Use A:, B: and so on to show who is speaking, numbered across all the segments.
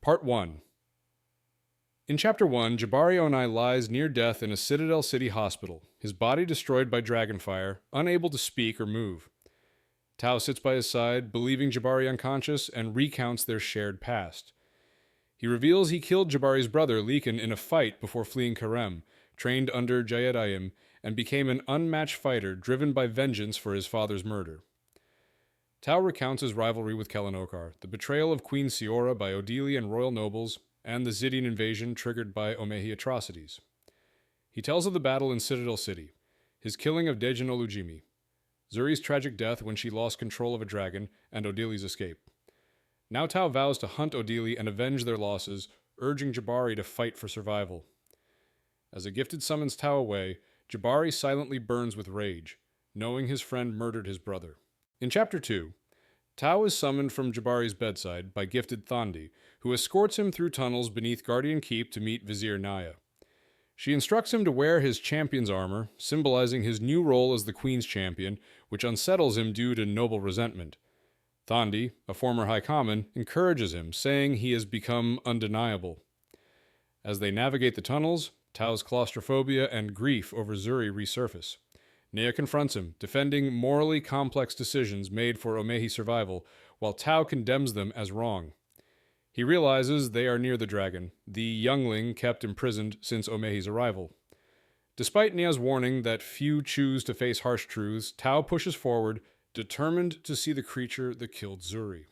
A: Part 1. In Chapter 1, Jabari Onai lies near death in a Citadel City hospital, his body destroyed by dragonfire, unable to speak or move. Tao sits by his side, believing Jabari unconscious, and recounts their shared past. He reveals he killed Jabari's brother, Lekan, in a fight before fleeing Karem, trained under Jayedayim, and became an unmatched fighter driven by vengeance for his father's murder. Tao recounts his rivalry with Kellanokar, the betrayal of Queen Siora by Odili and royal nobles, and the Zydian invasion triggered by Omehi atrocities. He tells of the battle in Citadel City, his killing of Dejan Olujimi, Zuri's tragic death when she lost control of a dragon, and Odili's escape. Now Tao vows to hunt Odili and avenge their losses, urging Jabari to fight for survival. As a gifted summons Tao away, Jabari silently burns with rage, knowing his friend murdered his brother. In Chapter 2, Tao is summoned from Jabari's bedside by gifted Thandi, who escorts him through tunnels beneath Guardian Keep to meet Vizier Naya. She instructs him to wear his champion's armor, symbolizing his new role as the Queen's champion, which unsettles him due to noble resentment. Thandi, a former High Common, encourages him, saying he has become undeniable. As they navigate the tunnels, Tao's claustrophobia and grief over Zuri resurface. Nea confronts him, defending morally complex decisions made for Omehi survival, while Tao condemns them as wrong. He realizes they are near the dragon, the youngling kept imprisoned since Omehi's arrival. Despite Nea's warning that few choose to face harsh truths, Tao pushes forward, determined to see the creature that killed Zuri.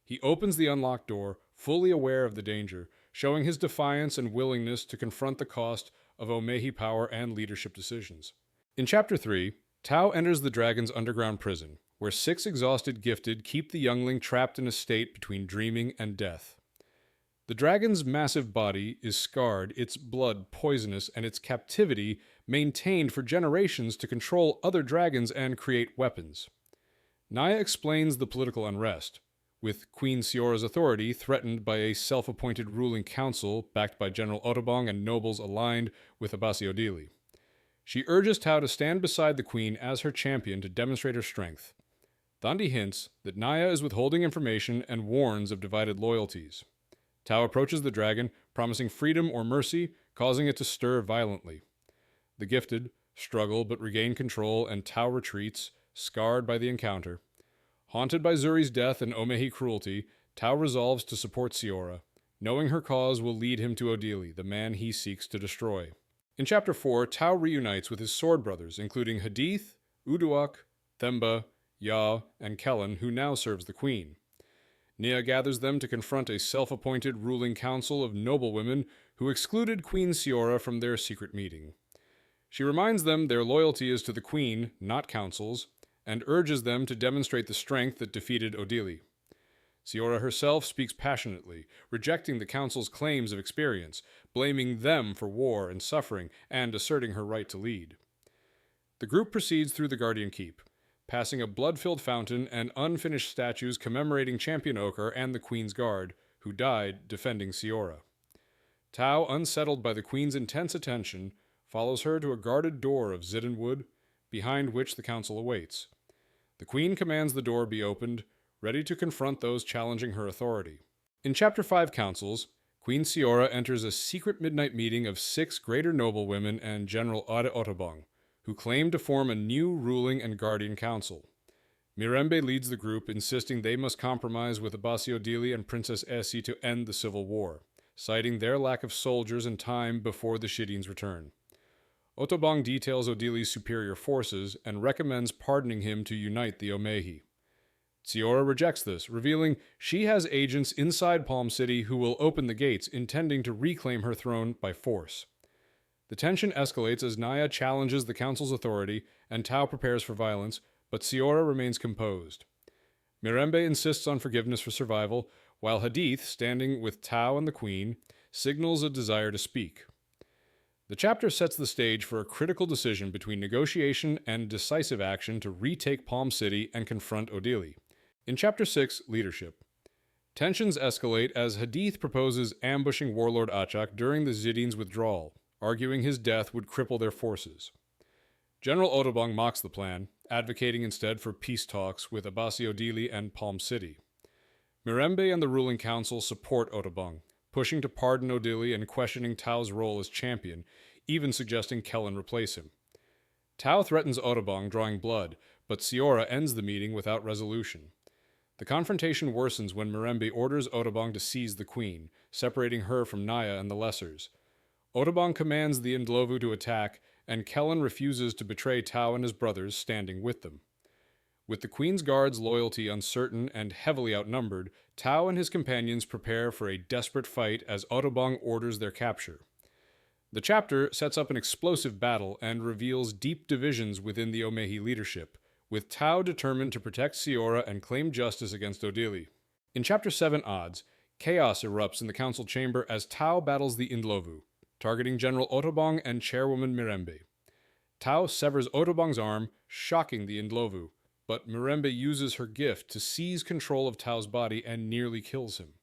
A: He opens the unlocked door, fully aware of the danger, showing his defiance and willingness to confront the cost of Omehi power and leadership decisions. In Chapter 3, Tao enters the dragon's underground prison, where 6 exhausted gifted keep the youngling trapped in a state between dreaming and death. The dragon's massive body is scarred, its blood poisonous, and its captivity maintained for generations to control other dragons and create weapons. Naya explains the political unrest, with Queen Siora's authority threatened by a self-appointed ruling council backed by General Otobong and nobles aligned with Abasi Odili. She urges Tao to stand beside the Queen as her champion to demonstrate her strength. Thandi hints that Naya is withholding information and warns of divided loyalties. Tao approaches the dragon, promising freedom or mercy, causing it to stir violently. The gifted struggle but regain control, and Tao retreats, scarred by the encounter. Haunted by Zuri's death and Omehi cruelty, Tao resolves to support Siora, knowing her cause will lead him to Odili, the man he seeks to destroy. In Chapter 4, Tao reunites with his sword brothers, including Hadith, Uduak, Themba, Ya, and Kellan, who now serves the Queen. Nea gathers them to confront a self-appointed ruling council of noblewomen who excluded Queen Siora from their secret meeting. She reminds them their loyalty is to the Queen, not councils, and urges them to demonstrate the strength that defeated Odili. Siora herself speaks passionately, rejecting the council's claims of experience, blaming them for war and suffering, and asserting her right to lead. The group proceeds through the Guardian Keep, passing a blood-filled fountain and unfinished statues commemorating Champion Ochre and the Queen's Guard, who died defending Siora. Tao, unsettled by the Queen's intense attention, follows her to a guarded door of Zidden wood, behind which the council awaits. The Queen commands the door be opened, ready to confront those challenging her authority. In Chapter 5 Councils, Queen Siora enters a secret midnight meeting of 6 greater noblewomen and General Ade Otobong, who claim to form a new ruling and guardian council. Mirembe leads the group, insisting they must compromise with Abasi Odili and Princess Essie to end the civil war, citing their lack of soldiers and time before the Shideen's return. Otobong details Odili's superior forces and recommends pardoning him to unite the Omehi. Siora rejects this, revealing she has agents inside Palm City who will open the gates, intending to reclaim her throne by force. The tension escalates as Naya challenges the council's authority and Tao prepares for violence, but Siora remains composed. Mirembe insists on forgiveness for survival, while Hadith, standing with Tao and the Queen, signals a desire to speak. The chapter sets the stage for a critical decision between negotiation and decisive action to retake Palm City and confront Odili. In Chapter 6, Leadership, tensions escalate as Hadith proposes ambushing Warlord Achak during the Zydian's withdrawal, arguing his death would cripple their forces. General Otobong mocks the plan, advocating instead for peace talks with Abasi Odili and Palm City. Mirembe and the ruling council support Otobong, pushing to pardon Odili and questioning Tao's role as champion, even suggesting Kellen replace him. Tao threatens Otobong, drawing blood, but Siora ends the meeting without resolution. The confrontation worsens when Mirembe orders Otobong to seize the queen, separating her from Naya and the Lessers. Otobong commands the Ndlovu to attack, and Kellen refuses to betray Tao and his brothers, standing with them. With the Queen's Guard's loyalty uncertain and heavily outnumbered, Tao and his companions prepare for a desperate fight as Otobong orders their capture. The chapter sets up an explosive battle and reveals deep divisions within the Omehi leadership, with Tao determined to protect Siora and claim justice against Odili. In Chapter 7 Odds, chaos erupts in the council chamber as Tao battles the Ndlovu, targeting General Otobong and Chairwoman Mirembe. Tao severs Otobong's arm, shocking the Ndlovu, but Mirembe uses her gift to seize control of Tao's body and nearly kills him.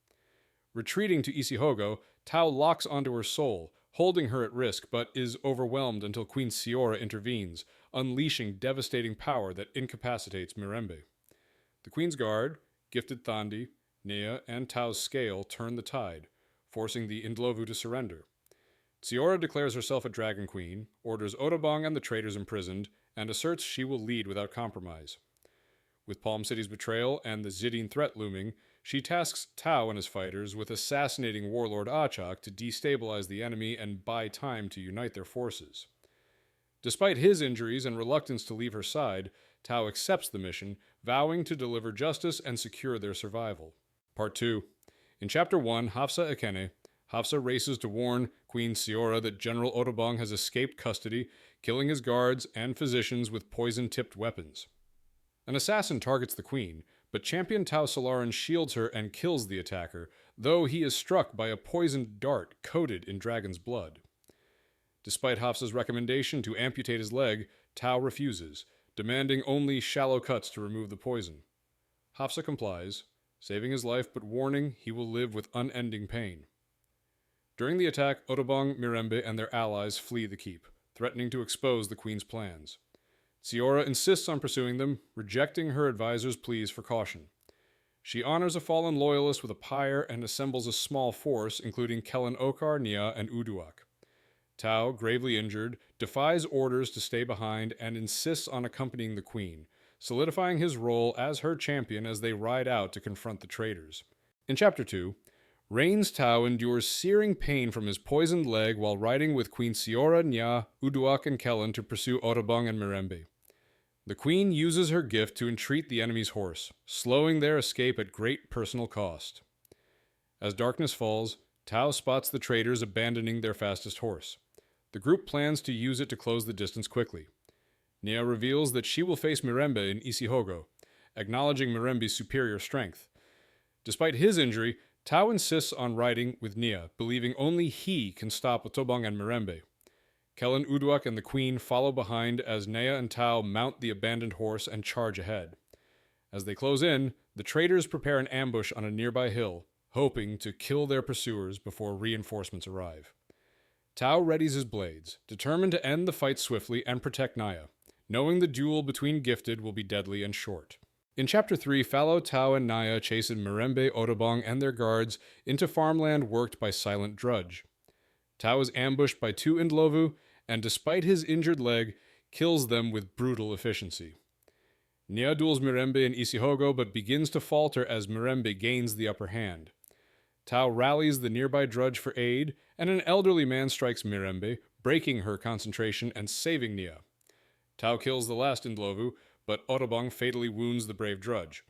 A: Retreating to Isihogo, Tao locks onto her soul, holding her at risk, but is overwhelmed until Queen Siora intervenes, unleashing devastating power that incapacitates Mirembe. The Queen's Guard, Gifted Thandi, Nea, and Tao's scale turn the tide, forcing the Ndlovu to surrender. Siora declares herself a Dragon Queen, orders Otobong and the traitors imprisoned, and asserts she will lead without compromise. With Palm City's betrayal and the Zidane threat looming, she tasks Tao and his fighters with assassinating warlord Achak to destabilize the enemy and buy time to unite their forces. Despite his injuries and reluctance to leave her side, Tao accepts the mission, vowing to deliver justice and secure their survival. Part 2. In Chapter 1, Hafsa Ekene, Hafsa races to warn Queen Siora that General Otobong has escaped custody, killing his guards and physicians with poison-tipped weapons. An assassin targets the queen, but champion Tao Solaran shields her and kills the attacker, though he is struck by a poisoned dart coated in dragon's blood. Despite Hafsa's recommendation to amputate his leg, Tao refuses, demanding only shallow cuts to remove the poison. Hafsa complies, saving his life but warning he will live with unending pain. During the attack, Otobong, Mirembe, and their allies flee the keep, threatening to expose the queen's plans. Siora insists on pursuing them, rejecting her advisor's pleas for caution. She honors a fallen loyalist with a pyre and assembles a small force, including Kellen Okar, Nia, and Uduak. Tao, gravely injured, defies orders to stay behind and insists on accompanying the queen, solidifying his role as her champion as they ride out to confront the traitors. In Chapter 2, Rain's Tao endures searing pain from his poisoned leg while riding with Queen Siora, Nya, Uduak, and Kellen to pursue Otobong and Mirembe. The queen uses her gift to entreat the enemy's horse, slowing their escape at great personal cost. As darkness falls, Tao spots the traitors abandoning their fastest horse. The group plans to use it to close the distance quickly. Nia reveals that she will face Mirembe in Isihogo, acknowledging Mirembe's superior strength. Despite his injury, Tao insists on riding with Nia, believing only he can stop Otobong and Mirembe. Kellen, Uduak, and the queen follow behind as Nea and Tao mount the abandoned horse and charge ahead. As they close in, the traitors prepare an ambush on a nearby hill, hoping to kill their pursuers before reinforcements arrive. Tao readies his blades, determined to end the fight swiftly and protect Naya, knowing the duel between gifted will be deadly and short. In Chapter 3, Fallow, Tao, and Naya chase Mirembe, Otobong, and their guards into farmland worked by Silent Drudge. Tao is ambushed by two Ndlovu, and despite his injured leg, kills them with brutal efficiency. Nia duels Mirembe in Isihogo, but begins to falter as Mirembe gains the upper hand. Tao rallies the nearby Drudge for aid, and an elderly man strikes Mirembe, breaking her concentration and saving Nia. Tao kills the last Ndlovu, but Otobong fatally wounds the brave Drudge.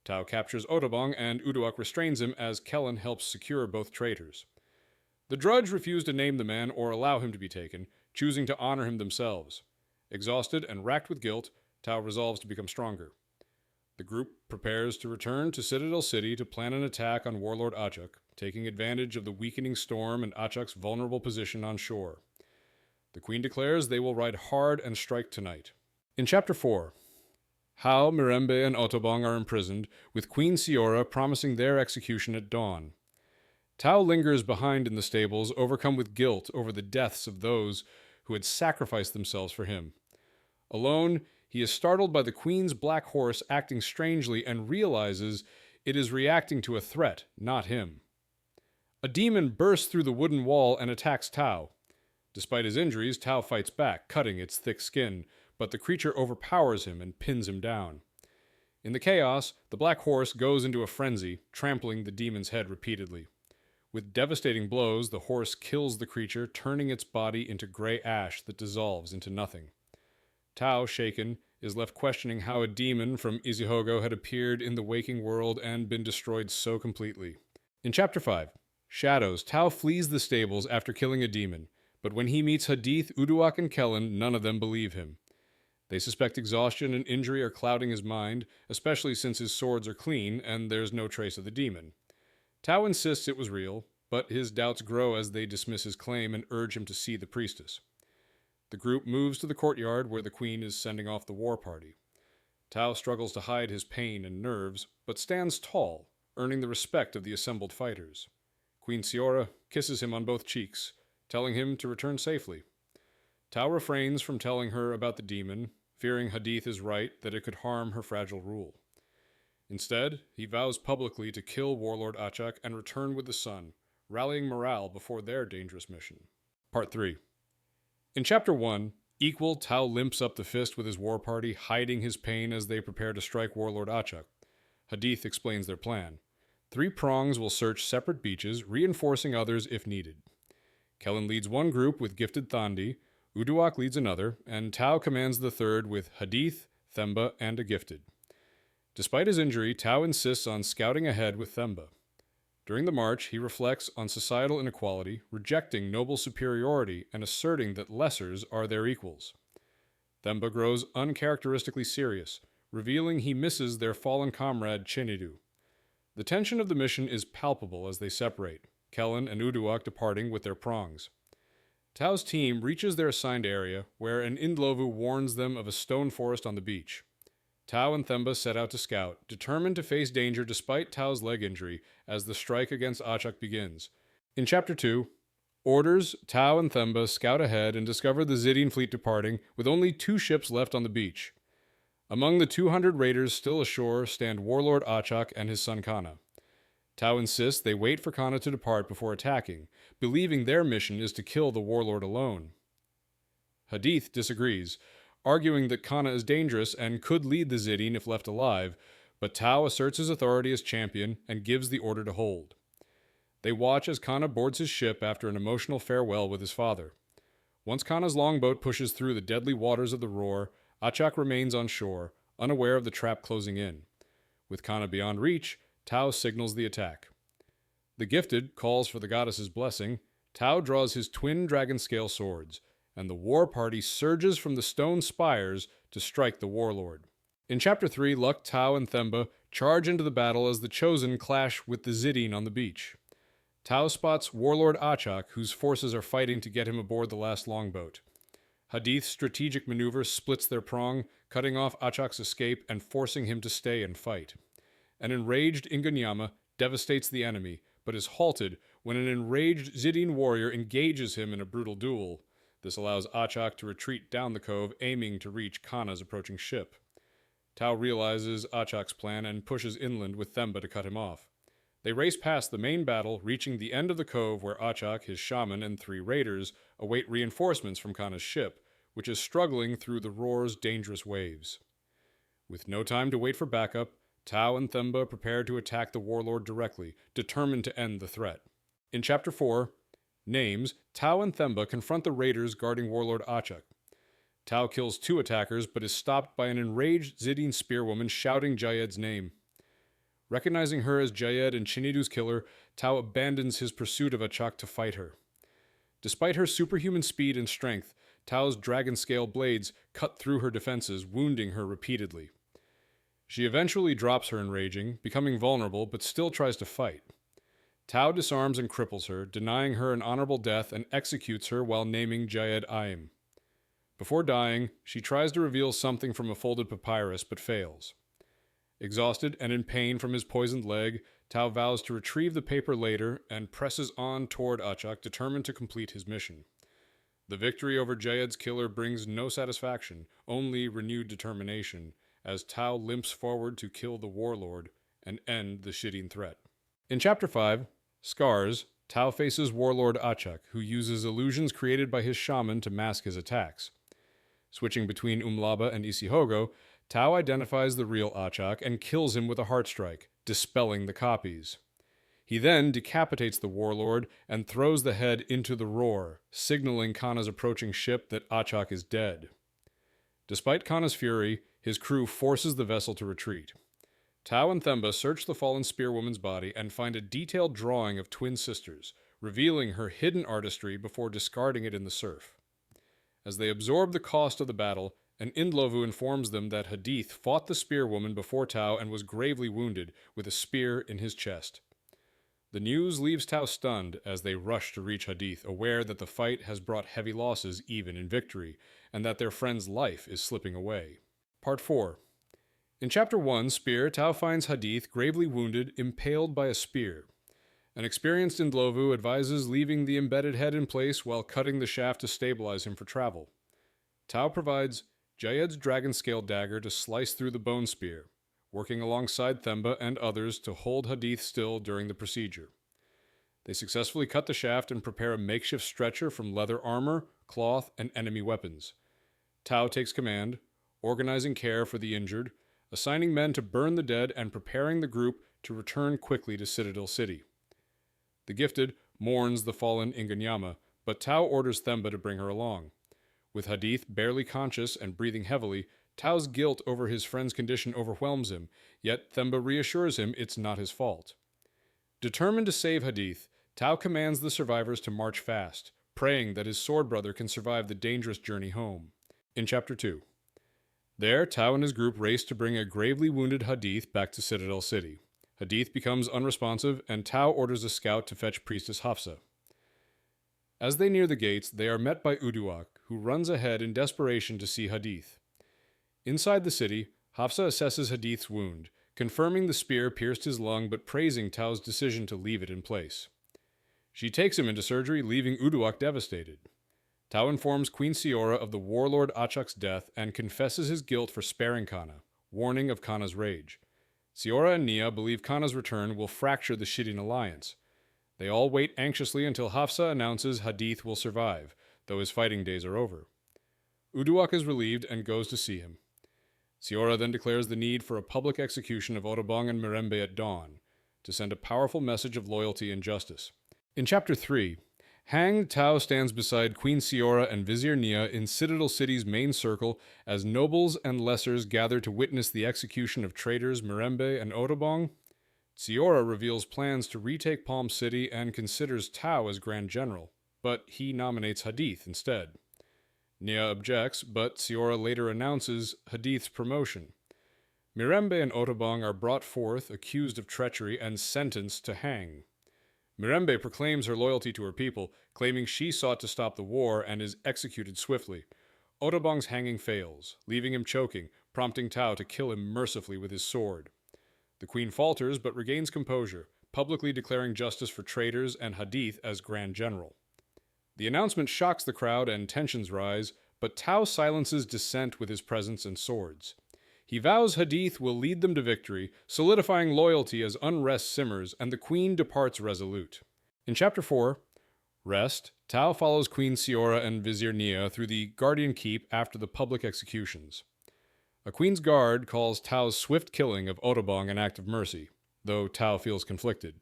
A: Tao captures Otobong, and Uduak restrains him as Kellen helps secure both traitors. The Drudge refuse to name the man or allow him to be taken, choosing to honor him themselves. Exhausted and racked with guilt, Tao resolves to become stronger. The group prepares to return to Citadel City to plan an attack on Warlord Achak, taking advantage of the weakening storm and Achak's vulnerable position on shore. The queen declares they will ride hard and strike tonight. In Chapter 4, Hao, Mirembe, and Otobong are imprisoned, with Queen Siora promising their execution at dawn. Tao lingers behind in the stables, overcome with guilt over the deaths of those who had sacrificed themselves for him. Alone, he is startled by the queen's black horse acting strangely and realizes It is reacting to a threat, not him. A demon bursts through the wooden wall and attacks Tao. Despite his injuries, Tao fights back, cutting its thick skin, but the creature overpowers him and pins him down. In the chaos, the black horse goes into a frenzy, trampling the demon's head repeatedly. With devastating blows, the horse kills the creature, turning its body into gray ash that dissolves into nothing. Tao, shaken, is left questioning how a demon from Izuhogo had appeared in the waking world and been destroyed so completely. In Chapter 5, Shadows, Tao flees the stables after killing a demon, but when he meets Hadith, Uduak, and Kellen, none of them believe him. They suspect exhaustion and injury are clouding his mind, especially since his swords are clean and there's no trace of the demon. Tao insists it was real, but his doubts grow as they dismiss his claim and urge him to see the priestess. The group moves to the courtyard where the queen is sending off the war party. Tao struggles to hide his pain and nerves, but stands tall, earning the respect of the assembled fighters. Queen Siora kisses him on both cheeks, telling him to return safely. Tao refrains from telling her about the demon, fearing Hadith is right that it could harm her fragile rule. Instead, he vows publicly to kill Warlord Achak and return with the sun, rallying morale before their dangerous mission. Part 3. In Chapter 1, Equal, Tao limps up the fist with his war party, hiding his pain as they prepare to strike Warlord Achak. Hadith explains their plan. 3 prongs will search separate beaches, reinforcing others if needed. Kellen leads one group with gifted Thandi, Uduak leads another, and Tao commands the third with Hadith, Themba, and a gifted. Despite his injury, Tao insists on scouting ahead with Themba. During the march, he reflects on societal inequality, rejecting noble superiority and asserting that lessers are their equals. Themba grows uncharacteristically serious, revealing he misses their fallen comrade Chenidu. The tension of the mission is palpable as they separate, Kellen and Uduak departing with their prongs. Tao's team reaches their assigned area, where an Indlovu warns them of a stone forest on the beach. Tao and Themba set out to scout, determined to face danger despite Tao's leg injury, as the strike against Achak begins. In Chapter 2, Orders, Tao and Themba scout ahead and discover the Zidane fleet departing, with only 2 ships left on the beach. Among the 200 raiders still ashore stand Warlord Achak and his son Kana. Tao insists they wait for Kana to depart before attacking, believing their mission is to kill the warlord alone. Hadith disagrees, arguing that Kana is dangerous and could lead the Zidane if left alive, but Tao asserts his authority as champion and gives the order to hold. They watch as Kana boards his ship after an emotional farewell with his father. Once Kana's longboat pushes through the deadly waters of the Roar, Achak remains on shore, unaware of the trap closing in. With Kana beyond reach, Tao signals the attack. The gifted calls for the goddess's blessing. Tao draws his twin dragon-scale swords, and the war party surges from the stone spires to strike the warlord. In Chapter 3, Luck, Tao, and Themba charge into the battle as the Chosen clash with the Zidane on the beach. Tao spots Warlord Achak, whose forces are fighting to get him aboard the last longboat. Hadith's strategic maneuver splits their prong, cutting off Achak's escape and forcing him to stay and fight. An enraged Inganyama devastates the enemy, but is halted when an enraged Zidane warrior engages him in a brutal duel. This allows Achak to retreat down the cove, aiming to reach Kana's approaching ship. Tao realizes Achak's plan and pushes inland with Themba to cut him off. They race past the main battle, reaching the end of the cove where Achak, his shaman, and 3 raiders await reinforcements from Kana's ship, which is struggling through the Roar's dangerous waves. With no time to wait for backup, Tao and Themba prepare to attack the warlord directly, determined to end the threat. In Chapter 4, Names, Tao and Themba confront the raiders guarding Warlord Achak. Tao kills 2 attackers, but is stopped by an enraged Zidane spearwoman shouting Jayed's name. Recognizing her as Jayed and Chinidu's killer, Tao abandons his pursuit of Achak to fight her. Despite her superhuman speed and strength, Tao's dragon-scale blades cut through her defenses, wounding her repeatedly. She eventually drops her enraging, becoming vulnerable, but still tries to fight. Tao disarms and cripples her, denying her an honorable death and executes her while naming Jayed Aim. Before dying, she tries to reveal something from a folded papyrus, but fails. Exhausted and in pain from his poisoned leg, Tao vows to retrieve the paper later and presses on toward Achak, determined to complete his mission. The victory over Jayed's killer brings no satisfaction, only renewed determination, as Tao limps forward to kill the warlord and end the shitting threat. In Chapter 5, Scars, Tao faces Warlord Achak, who uses illusions created by his shaman to mask his attacks. Switching between Umlaba and Isihogo, Tao identifies the real Achak and kills him with a heart strike, dispelling the copies. He then decapitates the warlord and throws the head into the roar, signaling Kana's approaching ship that Achak is dead. Despite Kana's fury, his crew forces the vessel to retreat. Tao and Themba search the fallen spearwoman's body and find a detailed drawing of twin sisters, revealing her hidden artistry before discarding it in the surf. As they absorb the cost of the battle, an Indlovu informs them that Hadith fought the spearwoman before Tao and was gravely wounded with a spear in his chest. The news leaves Tao stunned as they rush to reach Hadith, aware that the fight has brought heavy losses even in victory, and that their friend's life is slipping away. Part 4. In Chapter 1, Spear, Tao finds Hadith gravely wounded, impaled by a spear. An experienced Indlovu advises leaving the embedded head in place while cutting the shaft to stabilize him for travel. Tao provides Jayed's dragon-scale dagger to slice through the bone spear, working alongside Themba and others to hold Hadith still during the procedure. They successfully cut the shaft and prepare a makeshift stretcher from leather armor, cloth, and enemy weapons. Tao takes command, organizing care for the injured, assigning men to burn the dead and preparing the group to return quickly to Citadel City. The Gifted mourns the fallen Inganyama, but Tao orders Themba to bring her along. With Hadith barely conscious and breathing heavily, Tao's guilt over his friend's condition overwhelms him, yet Themba reassures him it's not his fault. Determined to save Hadith, Tao commands the survivors to march fast, praying that his sword brother can survive the dangerous journey home. In Chapter 2. There, Tao and his group race to bring a gravely wounded Hadith back to Citadel City. Hadith becomes unresponsive, and Tao orders a scout to fetch Priestess Hafsa. As they near the gates, they are met by Uduak, who runs ahead in desperation to see Hadith. Inside the city, Hafsa assesses Hadith's wound, confirming the spear pierced his lung but praising Tao's decision to leave it in place. She takes him into surgery, leaving Uduak devastated. Tao informs Queen Siora of the warlord Achak's death and confesses his guilt for sparing Kana, warning of Kana's rage. Siora and Nia believe Kana's return will fracture the Shitting Alliance. They all wait anxiously until Hafsa announces Hadith will survive, though his fighting days are over. Uduak is relieved and goes to see him. Siora then declares the need for a public execution of Otobong and Mirembe at dawn, to send a powerful message of loyalty and justice. In Chapter 3, hanged Tao stands beside Queen Siora and Vizier Nia in Citadel City's main circle as nobles and lessers gather to witness the execution of traitors Mirembe and Otobong. Siora reveals plans to retake Palm City and considers Tao as Grand General, but he nominates Hadith instead. Nia objects, but Siora later announces Hadith's promotion. Mirembe and Otobong are brought forth, accused of treachery, and sentenced to hang. Mirembe proclaims her loyalty to her people, claiming she sought to stop the war and is executed swiftly. Otobong's hanging fails, leaving him choking, prompting Tao to kill him mercifully with his sword. The queen falters but regains composure, publicly declaring justice for traitors and Hadith as Grand General. The announcement shocks the crowd and tensions rise, but Tao silences dissent with his presence and swords. He vows Hadith will lead them to victory, solidifying loyalty as unrest simmers, and the queen departs resolute. In Chapter 4, Rest, Tao follows Queen Siora and Vizier Nia through the Guardian Keep after the public executions. A queen's guard calls Tao's swift killing of Otobong an act of mercy, though Tao feels conflicted.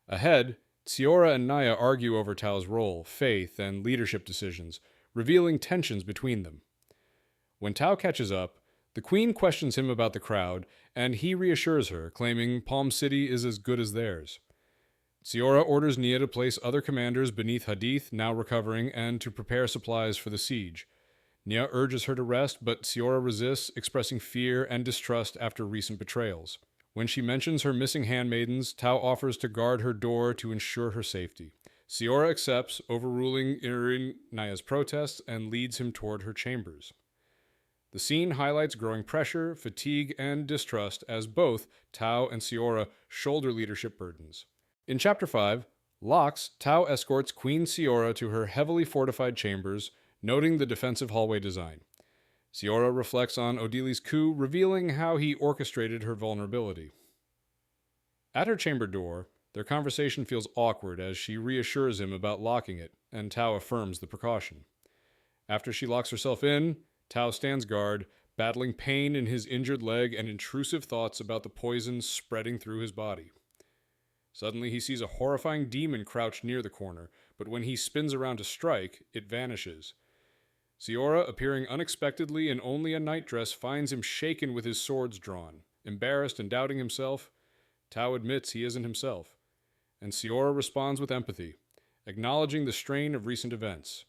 A: Ahead, Siora and Naya argue over Tao's role, faith, and leadership decisions, revealing tensions between them. When Tao catches up, the queen questions him about the crowd, and he reassures her, claiming Palm City is as good as theirs. Siora orders Nia to place other commanders beneath Hadith, now recovering, and to prepare supplies for the siege. Nia urges her to rest, but Siora resists, expressing fear and distrust after recent betrayals. When she mentions her missing handmaidens, Tao offers to guard her door to ensure her safety. Siora accepts, overruling Naya's protests, and leads him toward her chambers. The scene highlights growing pressure, fatigue, and distrust as both Tao and Siora shoulder leadership burdens. In Chapter 5, Lox, Tao escorts Queen Siora to her heavily fortified chambers, noting the defensive hallway design. Siora reflects on Odili's coup, revealing how he orchestrated her vulnerability. At her chamber door, their conversation feels awkward as she reassures him about locking it, and Tao affirms the precaution. After she locks herself in, Tao stands guard, battling pain in his injured leg and intrusive thoughts about the poison spreading through his body. Suddenly, he sees a horrifying demon crouched near the corner, but when he spins around to strike, it vanishes. Siora, appearing unexpectedly in only a nightdress, finds him shaken with his swords drawn. Embarrassed and doubting himself, Tao admits he isn't himself, and Siora responds with empathy, acknowledging the strain of recent events.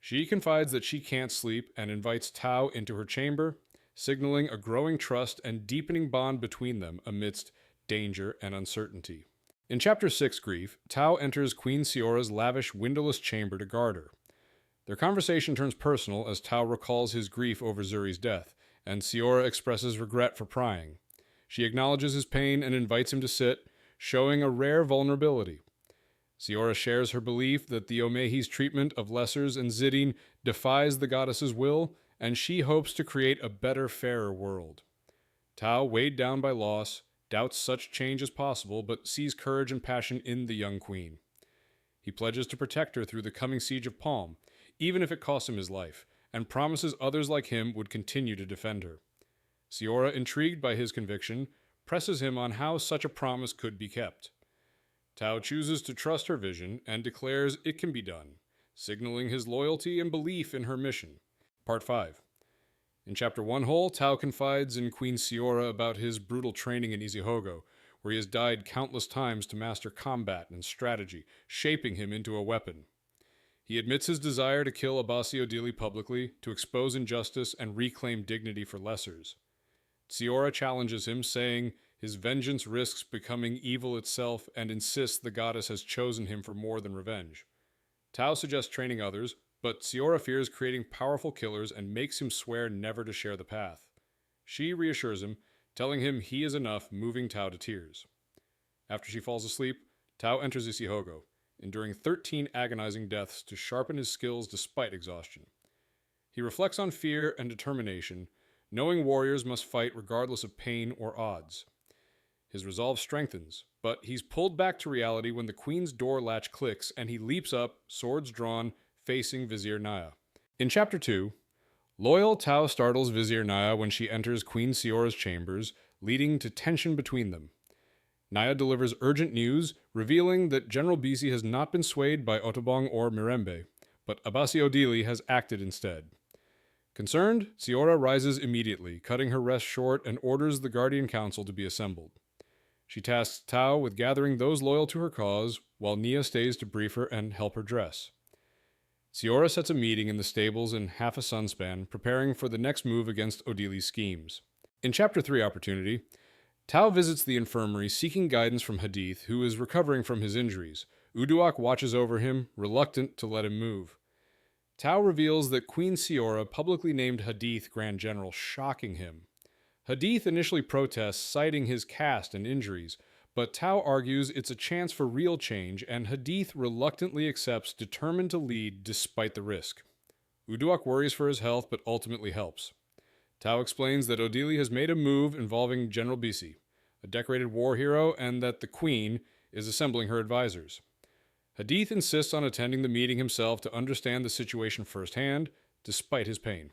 A: She confides that she can't sleep and invites Tao into her chamber, signaling a growing trust and deepening bond between them amidst danger and uncertainty. In Chapter 6, Grief, Tao enters Queen Siora's lavish, windowless chamber to guard her. Their conversation turns personal as Tao recalls his grief over Zuri's death, and Siora expresses regret for prying. She acknowledges his pain and invites him to sit, showing a rare vulnerability. Siora shares her belief that the Omehi's treatment of lessers and Zidine defies the goddess's will, and she hopes to create a better, fairer world. Tao, weighed down by loss, doubts such change is possible, but sees courage and passion in the young queen. He pledges to protect her through the coming siege of Palm, even if it costs him his life, and promises others like him would continue to defend her. Siora, intrigued by his conviction, presses him on how such a promise could be kept. Tao chooses to trust her vision and declares it can be done, signaling his loyalty and belief in her mission. Part 5. In Chapter 1 whole, Tao confides in Queen Siora about his brutal training in Izihogo, where he has died countless times to master combat and strategy, shaping him into a weapon. He admits his desire to kill Abasi Odili publicly, to expose injustice and reclaim dignity for lessers. Siora challenges him, saying his vengeance risks becoming evil itself and insists the goddess has chosen him for more than revenge. Tao suggests training others, but Siora fears creating powerful killers and makes him swear never to share the path. She reassures him, telling him he is enough, moving Tao to tears. After she falls asleep, Tao enters Izihogo, enduring 13 agonizing deaths to sharpen his skills despite exhaustion. He reflects on fear and determination, knowing warriors must fight regardless of pain or odds. His resolve strengthens, but he's pulled back to reality when the queen's door latch clicks and he leaps up, swords drawn, facing Vizier Naya. In Chapter 2, loyal Tao startles Vizier Naya when she enters Queen Siora's chambers, leading to tension between them. Naya delivers urgent news, revealing that General Bisi has not been swayed by Otobong or Mirembe, but Abasi Odili has acted instead. Concerned, Siora rises immediately, cutting her rest short and orders the Guardian Council to be assembled. She tasks Tao with gathering those loyal to her cause, while Nia stays to brief her and help her dress. Siora sets a meeting in the stables in half a sunspan, preparing for the next move against Odili's schemes. In Chapter 3 Opportunity, Tao visits the infirmary seeking guidance from Hadith, who is recovering from his injuries. Uduak watches over him, reluctant to let him move. Tao reveals that Queen Siora publicly named Hadith Grand General, shocking him. Hadith initially protests, citing his caste and injuries, but Tao argues it's a chance for real change, and Hadith reluctantly accepts, determined to lead despite the risk. Uduak worries for his health, but ultimately helps. Tao explains that Odili has made a move involving General Bisi, a decorated war hero, and that the Queen is assembling her advisors. Hadith insists on attending the meeting himself to understand the situation firsthand, despite his pain.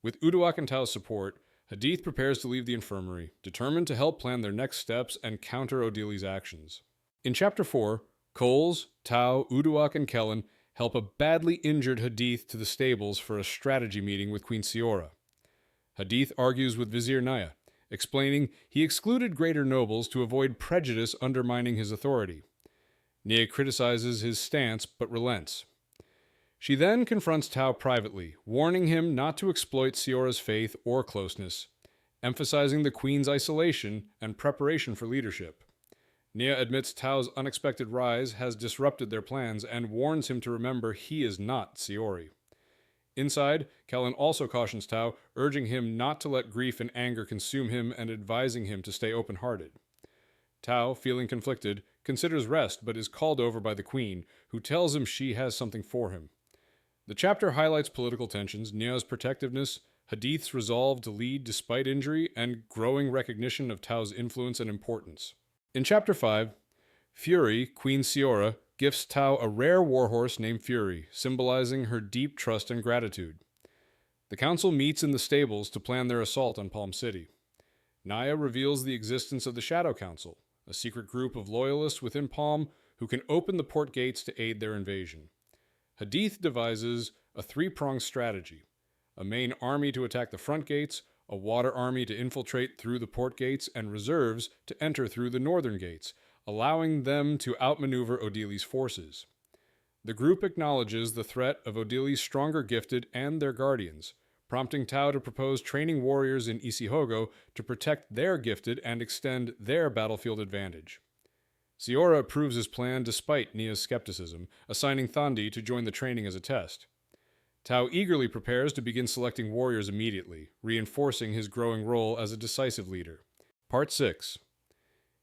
A: With Uduak and Tao's support, Hadith prepares to leave the infirmary, determined to help plan their next steps and counter Odili's actions. In Chapter 4, Coles, Tao, Uduak, and Kellen help a badly injured Hadith to the stables for a strategy meeting with Queen Siora. Hadith argues with Vizier Naya, explaining he excluded greater nobles to avoid prejudice undermining his authority. Nia criticizes his stance, but relents. She then confronts Tao privately, warning him not to exploit Siora's faith or closeness, emphasizing the queen's isolation and preparation for leadership. Nia admits Tao's unexpected rise has disrupted their plans and warns him to remember he is not Siori. Inside, Kellen also cautions Tao, urging him not to let grief and anger consume him and advising him to stay open-hearted. Tao, feeling conflicted, considers rest but is called over by the queen, who tells him she has something for him. The chapter highlights political tensions, Nia's protectiveness, Hadith's resolve to lead despite injury, and growing recognition of Tao's influence and importance. In Chapter 5, Fury, Queen Siora, gifts Tao a rare warhorse named Fury, symbolizing her deep trust and gratitude. The council meets in the stables to plan their assault on Palm City. Naya reveals the existence of the Shadow Council, a secret group of loyalists within Palm who can open the port gates to aid their invasion. Hadith devises a three-pronged strategy: a main army to attack the front gates, a water army to infiltrate through the port gates, and reserves to enter through the northern gates, allowing them to outmaneuver Odili's forces. The group acknowledges the threat of Odili's stronger gifted and their guardians, prompting Tao to propose training warriors in Isihogo to protect their gifted and extend their battlefield advantage. Siora approves his plan despite Nia's skepticism, assigning Thandi to join the training as a test. Tao eagerly prepares to begin selecting warriors immediately, reinforcing his growing role as a decisive leader. Part 6.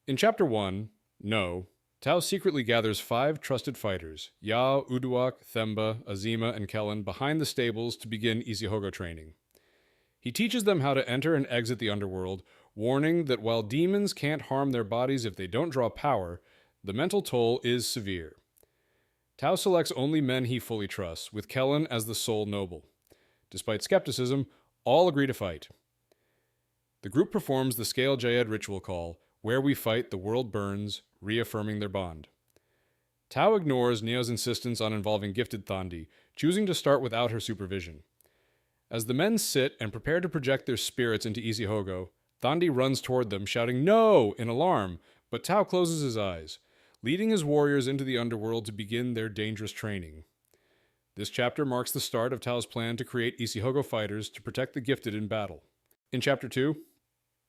A: In Chapter 1, No, Tao secretly gathers 5 trusted fighters, Ya, Uduak, Themba, Azima, and Kellen, behind the stables to begin Isihogo training. He teaches them how to enter and exit the underworld, warning that while demons can't harm their bodies if they don't draw power, the mental toll is severe. Tao selects only men he fully trusts, with Kellen as the sole noble. Despite skepticism, all agree to fight. The group performs the Scale Jayed ritual call, "Where we fight, the world burns," reaffirming their bond. Tao ignores Neo's insistence on involving gifted Thandi, choosing to start without her supervision. As the men sit and prepare to project their spirits into Isihogo, Thandi runs toward them, shouting "No!" in alarm, but Tao closes his eyes, leading his warriors into the underworld to begin their dangerous training. This chapter marks the start of Tao's plan to create Isihogo fighters to protect the gifted in battle. In Chapter 2,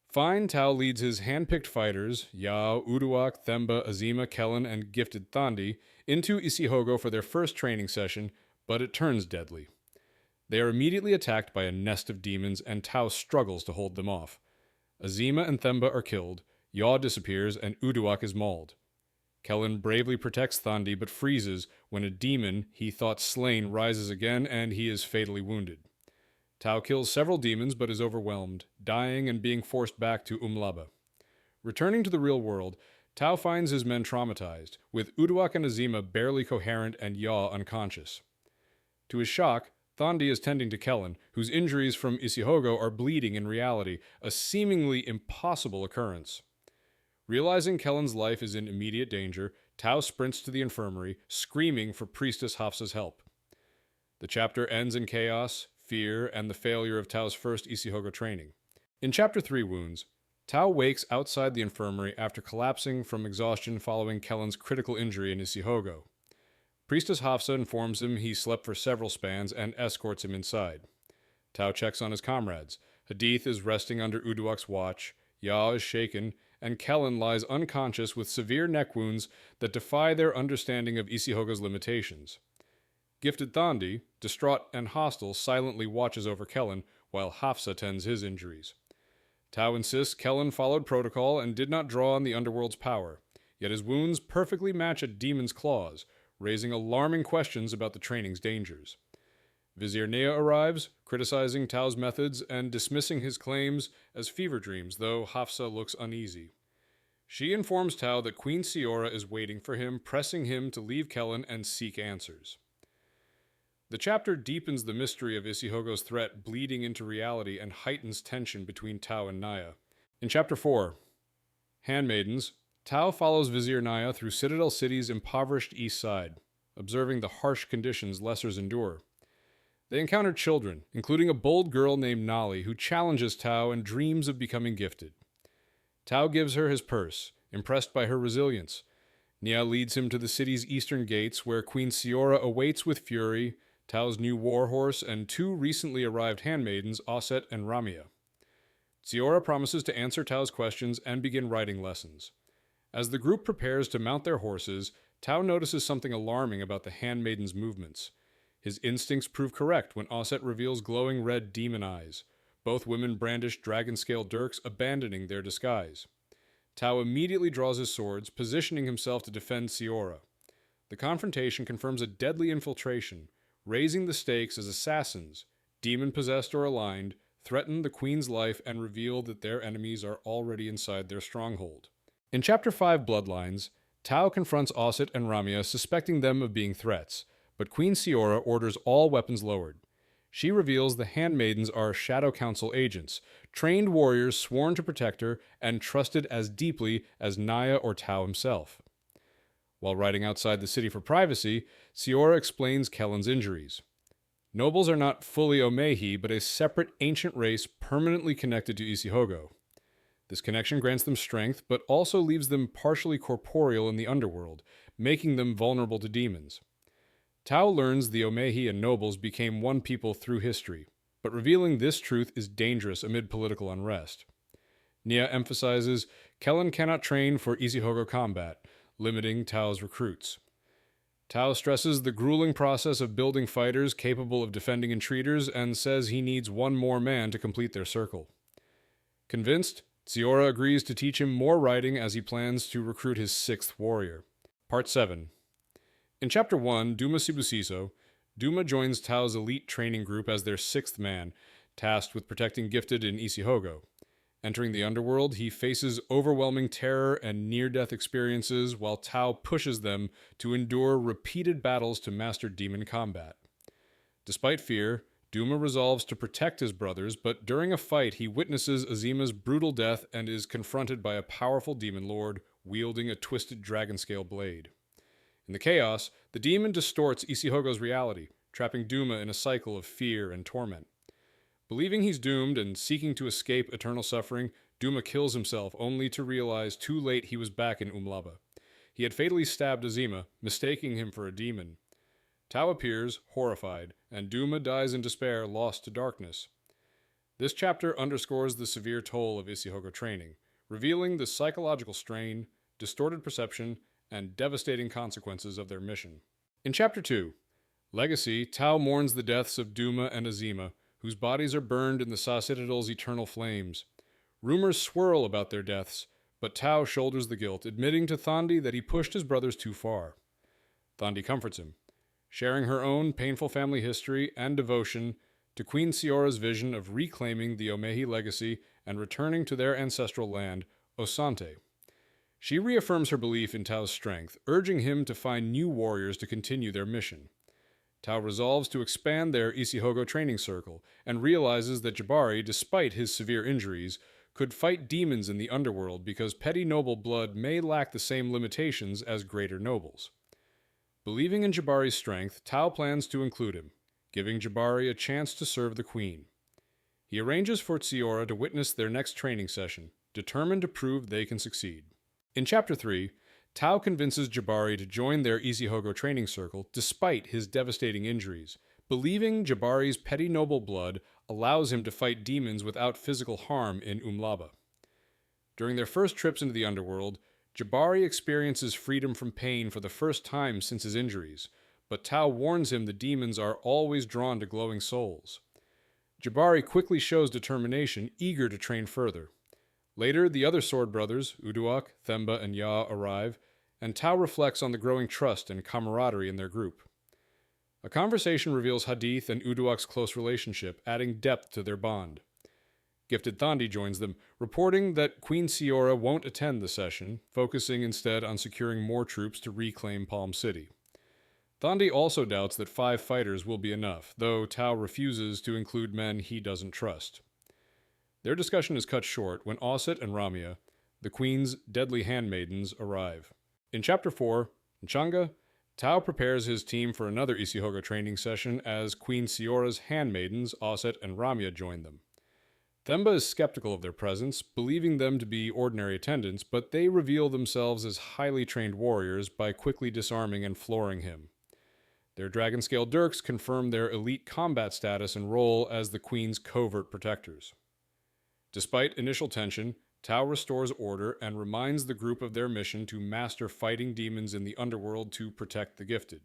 A: Fine Tao leads his hand-picked fighters, Yao, Uduak, Themba, Azima, Kellen, and gifted Thandi, into Isihogo for their first training session, but it turns deadly. They are immediately attacked by a nest of demons, and Tao struggles to hold them off. Azima and Themba are killed, Yao disappears, and Uduak is mauled. Kellen bravely protects Thandi, but freezes when a demon he thought slain rises again, and he is fatally wounded. Tao kills several demons but is overwhelmed, dying and being forced back to Umlaba. Returning to the real world, Tao finds his men traumatized, with Uduak and Azima barely coherent and Ya unconscious. To his shock, Thandi is tending to Kellen, whose injuries from Isihogo are bleeding in reality, a seemingly impossible occurrence. Realizing Kellen's life is in immediate danger, Tao sprints to the infirmary, screaming for Priestess Hafsa's help. The chapter ends in chaos, fear, and the failure of Tao's first Isihogo training. In Chapter 3 Wounds, Tao wakes outside the infirmary after collapsing from exhaustion following Kellen's critical injury in Isihogo. Priestess Hafsa informs him he slept for several spans and escorts him inside. Tao checks on his comrades. Hadith is resting under Uduak's watch, Ya is shaken, and Kellen lies unconscious with severe neck wounds that defy their understanding of Isihogo's limitations. Gifted Thandi, distraught and hostile, silently watches over Kellen while Hafsa tends his injuries. Tao insists Kellen followed protocol and did not draw on the underworld's power, yet his wounds perfectly match a demon's claws, raising alarming questions about the training's dangers. Vizier Nea arrives, criticizing Tao's methods and dismissing his claims as fever dreams, though Hafsa looks uneasy. She informs Tao that Queen Siora is waiting for him, pressing him to leave Kellen and seek answers. The chapter deepens the mystery of Isihogo's threat bleeding into reality and heightens tension between Tao and Naya. In Chapter 4, Handmaidens, Tao follows Vizier Naya through Citadel City's impoverished east side, observing the harsh conditions lessers endure. They encounter children, including a bold girl named Nali who challenges Tao and dreams of becoming gifted. Tao gives her his purse, impressed by her resilience. Nia leads him to the city's eastern gates where Queen Siora awaits with fury, Tao's new warhorse, and 2 recently arrived handmaidens, Osset and Ramia. Siora promises to answer Tao's questions and begin riding lessons. As the group prepares to mount their horses, Tao notices something alarming about the handmaidens' movements. His instincts prove correct when Osset reveals glowing red demon eyes. Both women brandish dragon-scale dirks, abandoning their disguise. Tao immediately draws his swords, positioning himself to defend Siora. The confrontation confirms a deadly infiltration, raising the stakes as assassins, demon-possessed or aligned, threaten the queen's life and reveal that their enemies are already inside their stronghold. In Chapter 5, Bloodlines, Tao confronts Osset and Ramya, suspecting them of being threats, but Queen Siora orders all weapons lowered. She reveals the handmaidens are Shadow Council agents, trained warriors sworn to protect her and trusted as deeply as Naya or Tao himself. While riding outside the city for privacy, Siora explains Kellen's injuries. Nobles are not fully Omehi, but a separate ancient race permanently connected to Isihogo. This connection grants them strength, but also leaves them partially corporeal in the underworld, making them vulnerable to demons. Tao learns the Omehi and nobles became one people through history, but revealing this truth is dangerous amid political unrest. Nia emphasizes Kellen cannot train for Isihogo combat, limiting Tao's recruits. Tao stresses the grueling process of building fighters capable of defending intruders and says he needs one more man to complete their circle. Convinced, Siora agrees to teach him more riding as he plans to recruit his 6th warrior. Part 7. In Chapter 1, Duma Sibusiso, Duma joins Tao's elite training group as their 6th man, tasked with protecting Gifted in Isihogo. Entering the underworld, he faces overwhelming terror and near-death experiences while Tao pushes them to endure repeated battles to master demon combat. Despite fear, Duma resolves to protect his brothers, but during a fight he witnesses Azima's brutal death and is confronted by a powerful demon lord wielding a twisted dragon-scale blade. In the chaos, the demon distorts Isihogo's reality, trapping Duma in a cycle of fear and torment. Believing he's doomed and seeking to escape eternal suffering, Duma kills himself only to realize too late he was back in Umlaba. He had fatally stabbed Azima, mistaking him for a demon. Tao appears, horrified, and Duma dies in despair, lost to darkness. This chapter underscores the severe toll of Isihogo training, revealing the psychological strain, distorted perception, and devastating consequences of their mission. In Chapter 2, Legacy, Tao mourns the deaths of Duma and Azima, whose bodies are burned in the Sa Citadel's eternal flames. Rumors swirl about their deaths, but Tao shoulders the guilt, admitting to Thandi that he pushed his brothers too far. Thandi comforts him, sharing her own painful family history and devotion to Queen Siora's vision of reclaiming the Omehi legacy and returning to their ancestral land, Osante. She reaffirms her belief in Tao's strength, urging him to find new warriors to continue their mission. Tao resolves to expand their Isihogo training circle and realizes that Jabari, despite his severe injuries, could fight demons in the underworld because petty noble blood may lack the same limitations as greater nobles. Believing in Jabari's strength, Tao plans to include him, giving Jabari a chance to serve the queen. He arranges for Siora to witness their next training session, determined to prove they can succeed. In Chapter 3, Tao convinces Jabari to join their Isihogo training circle despite his devastating injuries, believing Jabari's petty noble blood allows him to fight demons without physical harm in Umlaba. During their first trips into the underworld, Jabari experiences freedom from pain for the first time since his injuries, but Tao warns him the demons are always drawn to glowing souls. Jabari quickly shows determination, eager to train further. Later, the other sword brothers, Uduak, Themba, and Ya, arrive, and Tao reflects on the growing trust and camaraderie in their group. A conversation reveals Hadith and Uduak's close relationship, adding depth to their bond. Gifted Thandi joins them, reporting that Queen Siora won't attend the session, focusing instead on securing more troops to reclaim Palm City. Thandi also doubts that 5 fighters will be enough, though Tao refuses to include men he doesn't trust. Their discussion is cut short when Osset and Ramya, the queen's deadly handmaidens, arrive. In Chapter 4, Nchanga, Tao prepares his team for another Isihogo training session as Queen Siora's handmaidens, Osset and Ramya, join them. Themba is skeptical of their presence, believing them to be ordinary attendants, but they reveal themselves as highly trained warriors by quickly disarming and flooring him. Their dragon-scale dirks confirm their elite combat status and role as the queen's covert protectors. Despite initial tension, Tao restores order and reminds the group of their mission to master fighting demons in the underworld to protect the gifted.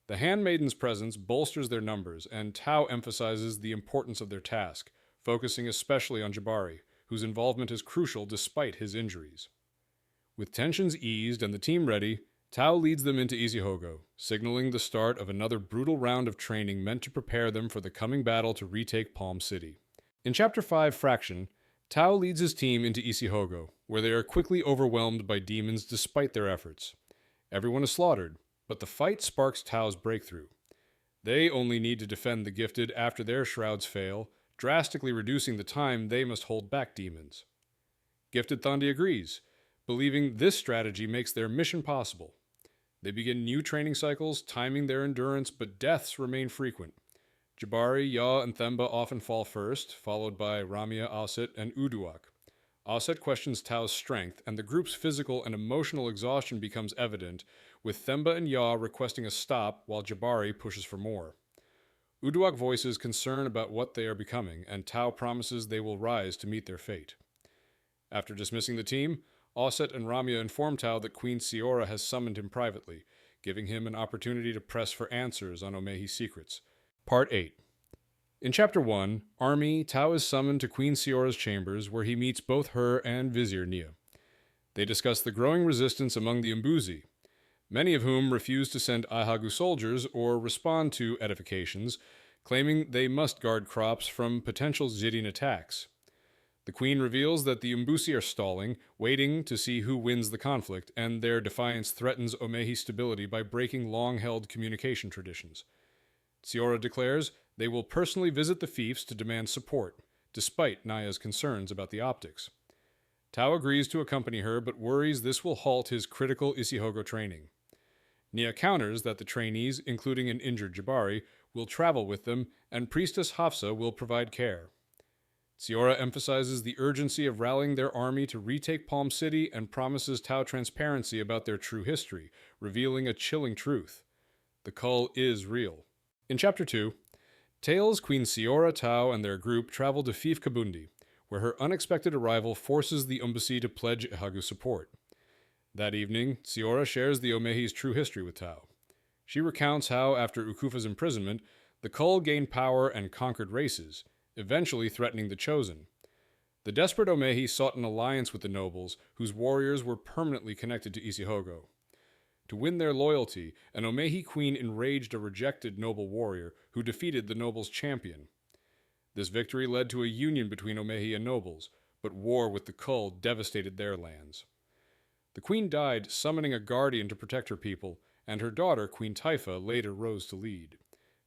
A: The handmaidens' presence bolsters their numbers, and Tao emphasizes the importance of their task, focusing especially on Jabari, whose involvement is crucial despite his injuries. With tensions eased and the team ready, Tao leads them into Isihogo, signaling the start of another brutal round of training meant to prepare them for the coming battle to retake Palm City. In Chapter 5, Fraction, Tao leads his team into Isihogo, where they are quickly overwhelmed by demons despite their efforts. Everyone is slaughtered, but the fight sparks Tao's breakthrough. They only need to defend the gifted after their shrouds fail, drastically reducing the time they must hold back demons. Gifted Thandi agrees, believing this strategy makes their mission possible. They begin new training cycles, timing their endurance, but deaths remain frequent. Jabari, Ya, and Themba often fall first, followed by Ramya, Asit, and Uduak. Asit questions Tao's strength, and the group's physical and emotional exhaustion becomes evident, with Themba and Ya requesting a stop while Jabari pushes for more. Uduak voices concern about what they are becoming, and Tao promises they will rise to meet their fate. After dismissing the team, Asit and Ramya inform Tao that Queen Siora has summoned him privately, giving him an opportunity to press for answers on Omehi's secrets. Part 8. In Chapter 1, Army, Tao is summoned to Queen Siora's chambers, where he meets both her and Vizier Nia. They discuss the growing resistance among the Mbuzi, many of whom refuse to send Ahagu soldiers or respond to edifications, claiming they must guard crops from potential Zidin attacks. The queen reveals that the Mbusi are stalling, waiting to see who wins the conflict, and their defiance threatens Omehi's stability by breaking long-held communication traditions. Siora declares they will personally visit the fiefs to demand support, despite Naya's concerns about the optics. Tao agrees to accompany her, but worries this will halt his critical Isihogo training. Nia counters that the trainees, including an injured Jabari, will travel with them, and Priestess Hafsa will provide care. Siora emphasizes the urgency of rallying their army to retake Palm City and promises Tao transparency about their true history, revealing a chilling truth. The cull is real. In Chapter 2, Tales, Queen Siora, Tao, and their group travel to Fief Kabundi, where her unexpected arrival forces the Umbusi to pledge Ahagu support. That evening, Siora shares the Omehi's true history with Tao. She recounts how, after Ukufa's imprisonment, the cull gained power and conquered races, eventually threatening the Chosen. The desperate Omehi sought an alliance with the nobles, whose warriors were permanently connected to Isihogo. To win their loyalty, an Omehi queen enraged a rejected noble warrior who defeated the nobles' champion. This victory led to a union between Omehi and nobles, but war with the cull devastated their lands. The queen died, summoning a guardian to protect her people, and her daughter, Queen Taifa, later rose to lead.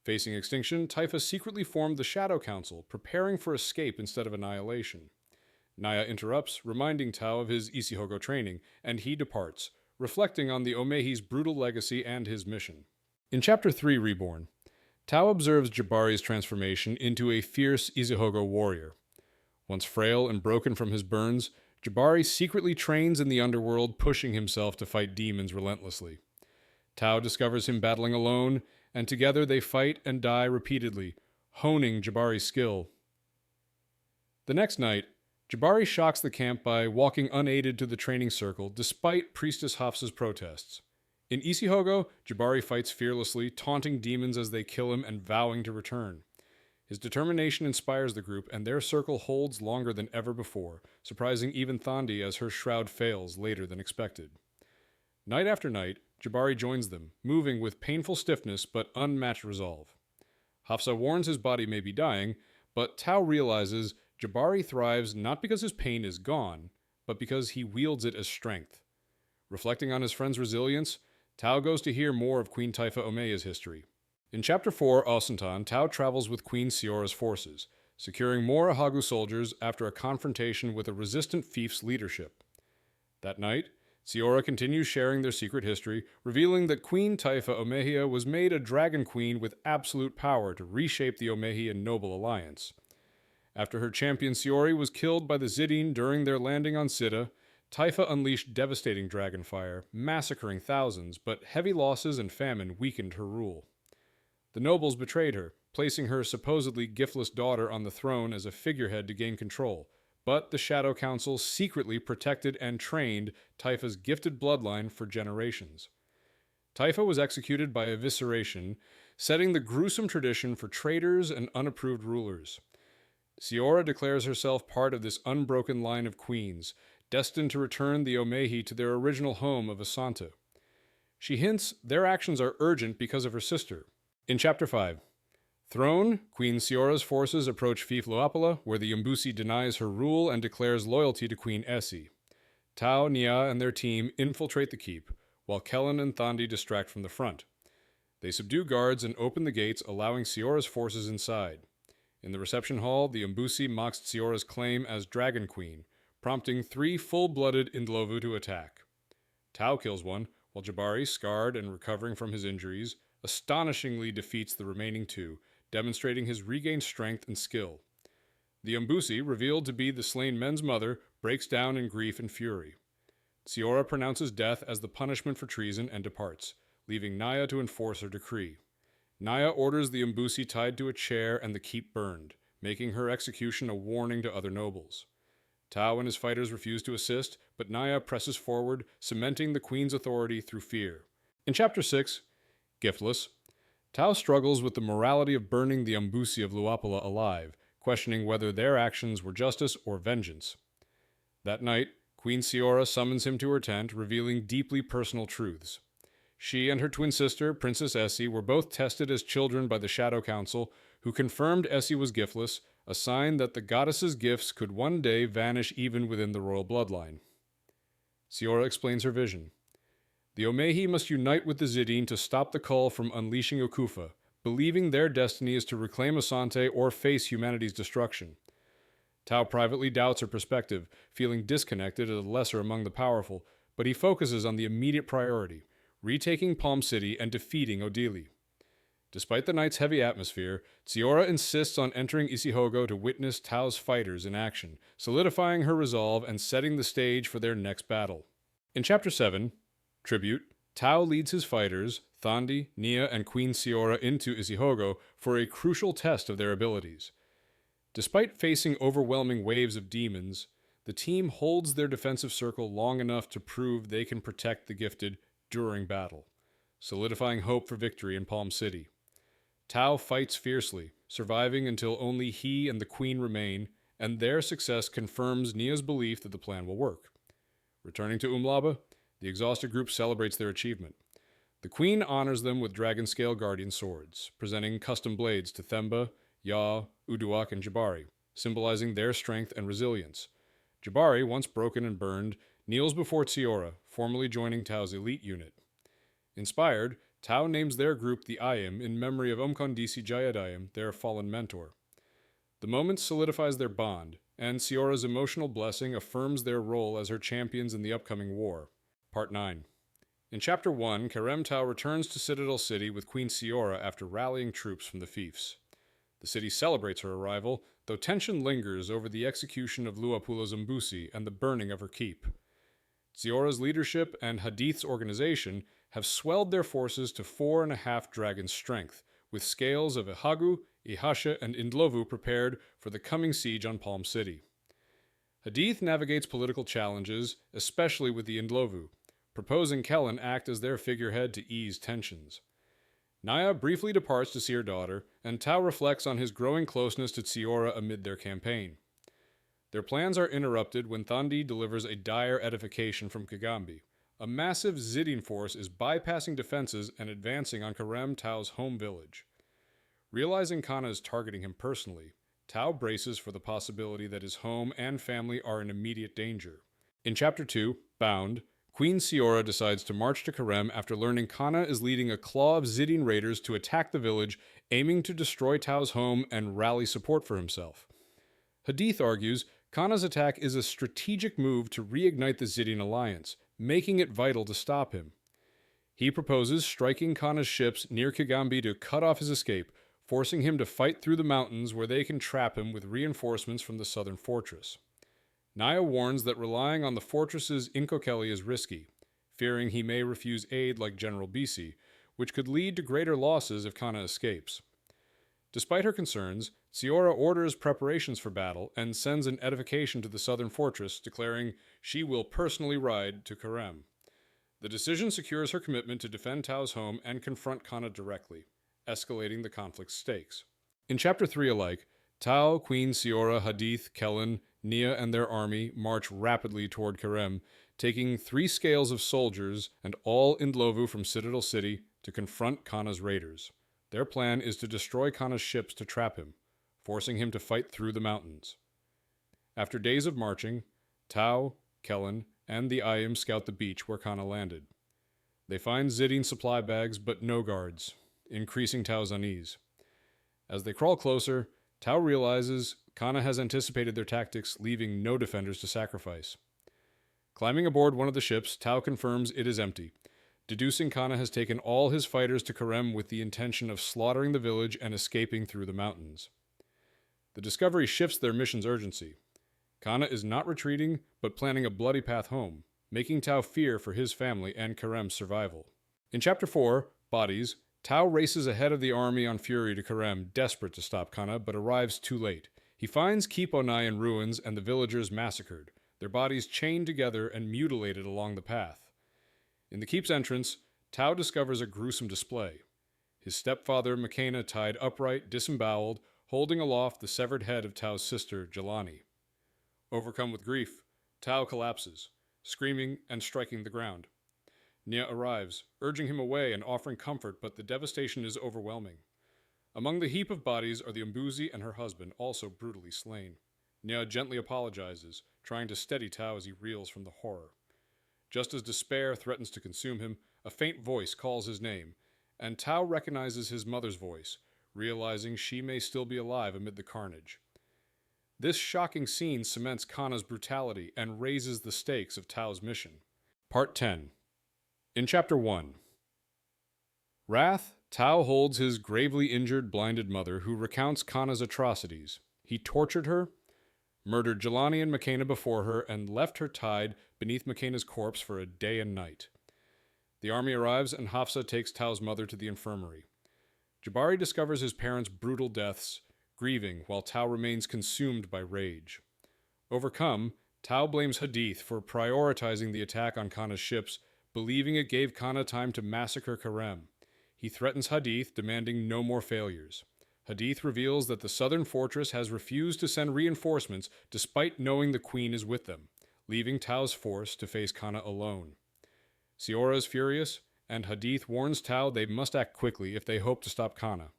A: Facing extinction, Taifa secretly formed the Shadow Council, preparing for escape instead of annihilation. Naya interrupts, reminding Tao of his Isihogo training, and he departs, reflecting on the Omehi's brutal legacy and his mission. In Chapter 3, Reborn, Tao observes Jabari's transformation into a fierce Isihogo warrior. Once frail and broken from his burns, Jabari secretly trains in the underworld, pushing himself to fight demons relentlessly. Tao discovers him battling alone, and together they fight and die repeatedly, honing Jabari's skill. The next night, Jabari shocks the camp by walking unaided to the training circle despite Priestess Hafsa's protests. In Isihogo, Jabari fights fearlessly, taunting demons as they kill him and vowing to return. His determination inspires the group, and their circle holds longer than ever before, surprising even Thandi as her shroud fails later than expected. Night after night, Jabari joins them, moving with painful stiffness but unmatched resolve. Hafsa warns his body may be dying, but Tao realizes Jabari thrives not because his pain is gone, but because he wields it as strength. Reflecting on his friend's resilience, Tao goes to hear more of Queen Taifa Omeya's history. In Chapter 4, Asuntan, Tao travels with Queen Siora's forces, securing more Ahagu soldiers after a confrontation with a resistant fief's leadership. That night, Siora continues sharing their secret history, revealing that Queen Taifa Omehia was made a dragon queen with absolute power to reshape the Omehi and Noble Alliance. After her champion Siori was killed by the Zidin during their landing on Sita, Taifa unleashed devastating dragon fire, massacring thousands, but heavy losses and famine weakened her rule. The nobles betrayed her, placing her supposedly giftless daughter on the throne as a figurehead to gain control, but the Shadow Council secretly protected and trained Taifa's gifted bloodline for generations. Taifa was executed by evisceration, setting the gruesome tradition for traitors and unapproved rulers. Siora declares herself part of this unbroken line of queens, destined to return the Omehi to their original home of Asanta. She hints their actions are urgent because of her sister. In Chapter 5, Throne, Queen Siora's forces approach Fief Loapala, where the Umbusi denies her rule and declares loyalty to Queen Essie. Tao, Nia, and their team infiltrate the keep, while Kellen and Thandi distract from the front. They subdue guards and open the gates, allowing Siora's forces inside. In the reception hall, the Umbusi mocks Siora's claim as Dragon Queen, prompting 3 full-blooded Indlovu to attack. Tao kills one, while Jabari, scarred and recovering from his injuries, astonishingly defeats the remaining 2, demonstrating his regained strength and skill. The Umbusi, revealed to be the slain men's mother, breaks down in grief and fury. Siora pronounces death as the punishment for treason and departs, leaving Naya to enforce her decree. Naya orders the Umbusi tied to a chair and the keep burned, making her execution a warning to other nobles. Tao and his fighters refuse to assist, but Naya presses forward, cementing the queen's authority through fear. In Chapter 6, Giftless, Tao struggles with the morality of burning the Umbusi of Luapula alive, questioning whether their actions were justice or vengeance. That night, Queen Siora summons him to her tent, revealing deeply personal truths. She and her twin sister, Princess Essie, were both tested as children by the Shadow Council, who confirmed Essie was giftless, a sign that the goddess's gifts could one day vanish even within the royal bloodline. Siora explains her vision. The Omehi must unite with the Zidane to stop the call from unleashing Okufa, believing their destiny is to reclaim Asante or face humanity's destruction. Tao privately doubts her perspective, feeling disconnected as a lesser among the powerful, but he focuses on the immediate priority, retaking Palm City and defeating Odili. Despite the night's heavy atmosphere, Siora insists on entering Isihogo to witness Tao's fighters in action, solidifying her resolve and setting the stage for their next battle. In Chapter 7, Tribute, Tao leads his fighters, Thandi, Nia, and Queen Siora into Isihogo for a crucial test of their abilities. Despite facing overwhelming waves of demons, the team holds their defensive circle long enough to prove they can protect the gifted during battle, solidifying hope for victory in Palm City. Tao fights fiercely, surviving until only he and the queen remain, and their success confirms Nia's belief that the plan will work. Returning to Umlaba, the exhausted group celebrates their achievement. The queen honors them with dragon-scale guardian swords, presenting custom blades to Themba, Ya, Uduak, and Jabari, symbolizing their strength and resilience. Jabari, once broken and burned, kneels before Siora, formally joining Tao's elite unit. Inspired, Tao names their group the Ayim in memory of Umkondisi Jayadayim, their fallen mentor. The moment solidifies their bond, and Siora's emotional blessing affirms their role as her champions in the upcoming war. Part 9. In Chapter 1, Kerem Tao returns to Citadel City with Queen Siora after rallying troops from the fiefs. The city celebrates her arrival, though tension lingers over the execution of Luapula's Umbusi and the burning of her keep. Siora's leadership and Hadith's organization have swelled their forces to 4.5 dragons' strength, with scales of Ihagu, Ihasha, and Indlovu prepared for the coming siege on Palm City. Hadith navigates political challenges, especially with the Indlovu, proposing Kellen act as their figurehead to ease tensions. Naya briefly departs to see her daughter, and Tao reflects on his growing closeness to Siora amid their campaign. Their plans are interrupted when Thandi delivers a dire edification from Kagambi. A massive Zidane force is bypassing defenses and advancing on Kerem Tao's home village. Realizing Kana is targeting him personally, Tao braces for the possibility that his home and family are in immediate danger. In Chapter 2, Bound, Queen Siora decides to march to Kerem after learning Kana is leading a claw of Zidane raiders to attack the village, aiming to destroy Tao's home and rally support for himself. Hadith argues Kana's attack is a strategic move to reignite the Zidane alliance, making it vital to stop him. He proposes striking Kana's ships near Kagambi to cut off his escape, forcing him to fight through the mountains where they can trap him with reinforcements from the southern fortress. Naya warns that relying on the fortress's Inkokeli is risky, fearing he may refuse aid like General Bisi, which could lead to greater losses if Kana escapes. Despite her concerns, Siora orders preparations for battle and sends an edification to the southern fortress, declaring she will personally ride to Kerem. The decision secures her commitment to defend Tao's home and confront Kana directly, escalating the conflict's stakes. In Chapter 3 alike, Tao, Queen Siora, Hadith, Kellen, Nia, and their army march rapidly toward Kerem, taking 3 scales of soldiers and all Indlovu from Citadel City to confront Kana's raiders. Their plan is to destroy Kana's ships to trap him, forcing him to fight through the mountains. After days of marching, Tao, Kellen, and the Ayim scout the beach where Kana landed. They find Zidane supply bags, but no guards, increasing Tao's unease. As they crawl closer, Tao realizes Kana has anticipated their tactics, leaving no defenders to sacrifice. Climbing aboard one of the ships, Tao confirms it is empty, deducing Kana has taken all his fighters to Karem with the intention of slaughtering the village and escaping through the mountains. The discovery shifts their mission's urgency. Kana is not retreating, but planning a bloody path home, making Tao fear for his family and Karem's survival. In Chapter 4, Bodies, Tao races ahead of the army on fury to Karem, desperate to stop Kana, but arrives too late. He finds Kiponai in ruins and the villagers massacred, their bodies chained together and mutilated along the path. In the keep's entrance, Tao discovers a gruesome display. His stepfather, Makena, tied upright, disemboweled, holding aloft the severed head of Tao's sister, Jelani. Overcome with grief, Tao collapses, screaming and striking the ground. Nia arrives, urging him away and offering comfort, but the devastation is overwhelming. Among the heap of bodies are the Mbuzi and her husband, also brutally slain. Nia gently apologizes, trying to steady Tao as he reels from the horror. Just as despair threatens to consume him, a faint voice calls his name, and Tao recognizes his mother's voice, realizing she may still be alive amid the carnage. This shocking scene cements Kana's brutality and raises the stakes of Tao's mission. Part 10. In Chapter 1. Wrath, Tao holds his gravely injured, blinded mother, who recounts Kana's atrocities. He tortured her, murdered Jelani and Makena before her, and left her tied beneath Makena's corpse for a day and night. The army arrives, and Hafsa takes Tao's mother to the infirmary. Jabari discovers his parents' brutal deaths, grieving while Tao remains consumed by rage. Overcome, Tao blames Hadith for prioritizing the attack on Kana's ships, believing it gave Kana time to massacre Karem. He threatens Hadith, demanding no more failures. Hadith reveals that the southern fortress has refused to send reinforcements despite knowing the queen is with them, leaving Tao's force to face Kana alone. Siora is furious, and Hadith warns Tao they must act quickly if they hope to stop Kana.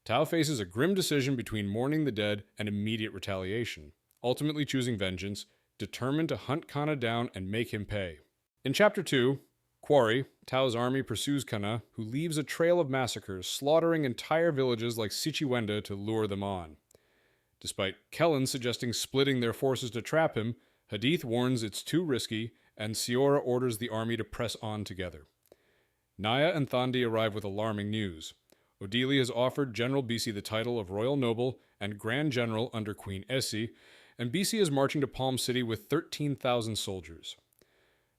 A: Tao faces a grim decision between mourning the dead and immediate retaliation, ultimately choosing vengeance, determined to hunt Kana down and make him pay. In Chapter 2, Quarry, Tao's army pursues Kana, who leaves a trail of massacres, slaughtering entire villages like Sichiwenda to lure them on. Despite Kellen suggesting splitting their forces to trap him, Hadith warns it's too risky, and Siora orders the army to press on together. Naya and Thandi arrive with alarming news. Odili has offered General Bisi the title of Royal Noble and Grand General under Queen Essie, and Bisi is marching to Palm City with 13,000 soldiers.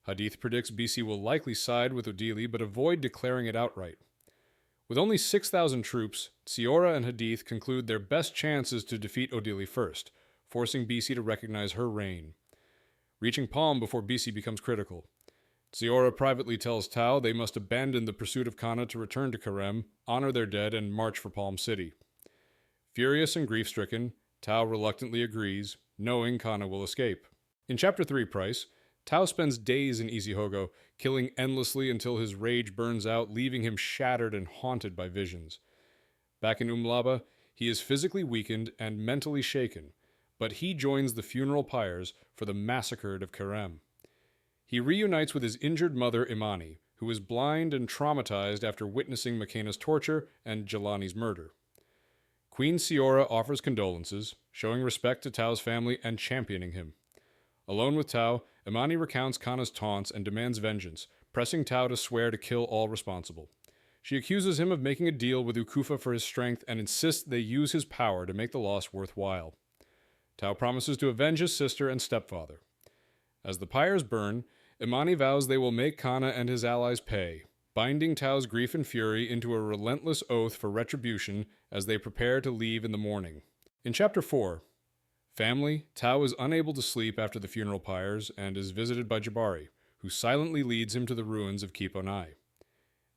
A: Hadith predicts Bisi will likely side with Odili, but avoid declaring it outright. With only 6,000 troops, Siora and Hadith conclude their best chance is to defeat Odili first, forcing Bisi to recognize her reign. Reaching Palm before Bisi becomes critical. Siora privately tells Tao they must abandon the pursuit of Kana to return to Karem, honor their dead, and march for Palm City. Furious and grief-stricken, Tao reluctantly agrees, knowing Kana will escape. In Chapter 3, Price, Tao spends days in Izihogo, killing endlessly until his rage burns out, leaving him shattered and haunted by visions. Back in Umlaba, he is physically weakened and mentally shaken, but he joins the funeral pyres for the massacred of Karem. He reunites with his injured mother Imani, who is blind and traumatized after witnessing Makena's torture and Jelani's murder. Queen Siora offers condolences, showing respect to Tao's family and championing him. Alone with Tao, Imani recounts Kana's taunts and demands vengeance, pressing Tao to swear to kill all responsible. She accuses him of making a deal with Ukufa for his strength and insists they use his power to make the loss worthwhile. Tao promises to avenge his sister and stepfather. As the pyres burn, Imani vows they will make Kana and his allies pay, binding Tao's grief and fury into a relentless oath for retribution as they prepare to leave in the morning. In Chapter 4, Family, Tao is unable to sleep after the funeral pyres and is visited by Jabari, who silently leads him to the ruins of Kiponai.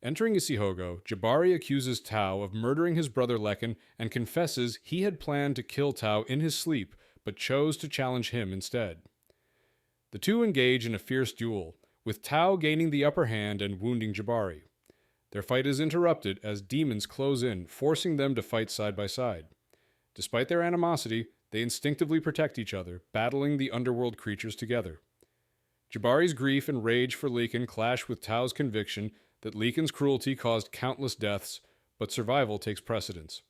A: Entering Isihogo, Jabari accuses Tao of murdering his brother Lekin and confesses he had planned to kill Tao in his sleep, but chose to challenge him instead. The two engage in a fierce duel, with Tao gaining the upper hand and wounding Jabari. Their fight is interrupted as demons close in, forcing them to fight side by side. Despite their animosity, they instinctively protect each other, battling the underworld creatures together. Jabari's grief and rage for Lekin clash with Tao's conviction that Lekin's cruelty caused countless deaths, but survival takes precedence.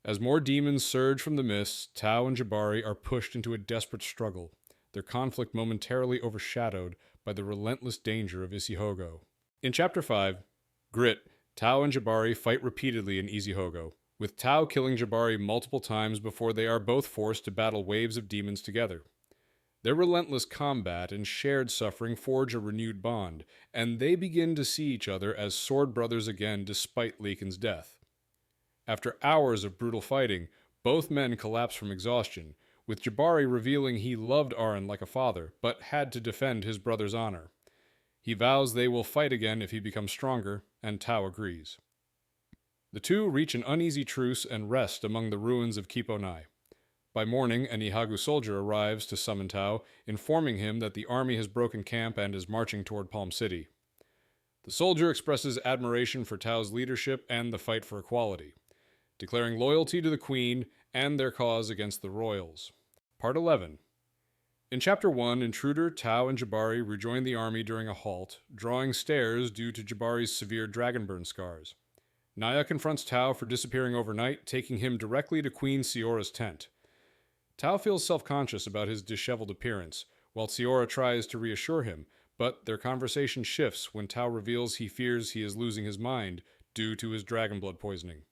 A: As more demons surge from the mists, Tao and Jabari are pushed into a desperate struggle, their conflict momentarily overshadowed by the relentless danger of Isihogo. In Chapter 5, Grit, Tao and Jabari fight repeatedly in Isihogo, with Tao killing Jabari multiple times before they are both forced to battle waves of demons together. Their relentless combat and shared suffering forge a renewed bond, and they begin to see each other as sword brothers again despite Lekin's death. After hours of brutal fighting, both men collapse from exhaustion, with Jabari revealing he loved Aran like a father, but had to defend his brother's honor. He vows they will fight again if he becomes stronger, and Tao agrees. The two reach an uneasy truce and rest among the ruins of Kiponai. By morning, an Ihagu soldier arrives to summon Tao, informing him that the army has broken camp and is marching toward Palm City. The soldier expresses admiration for Tao's leadership and the fight for equality, declaring loyalty to the Queen and their cause against the royals. Part 11. In Chapter 1, Intruder, Tao, and Jabari rejoin the army during a halt, drawing stares due to Jabari's severe dragonburn scars. Naya confronts Tao for disappearing overnight, taking him directly to Queen Siora's tent. Tao feels self-conscious about his disheveled appearance, while Siora tries to reassure him, but their conversation shifts when Tao reveals he fears he is losing his mind due to his dragon blood poisoning.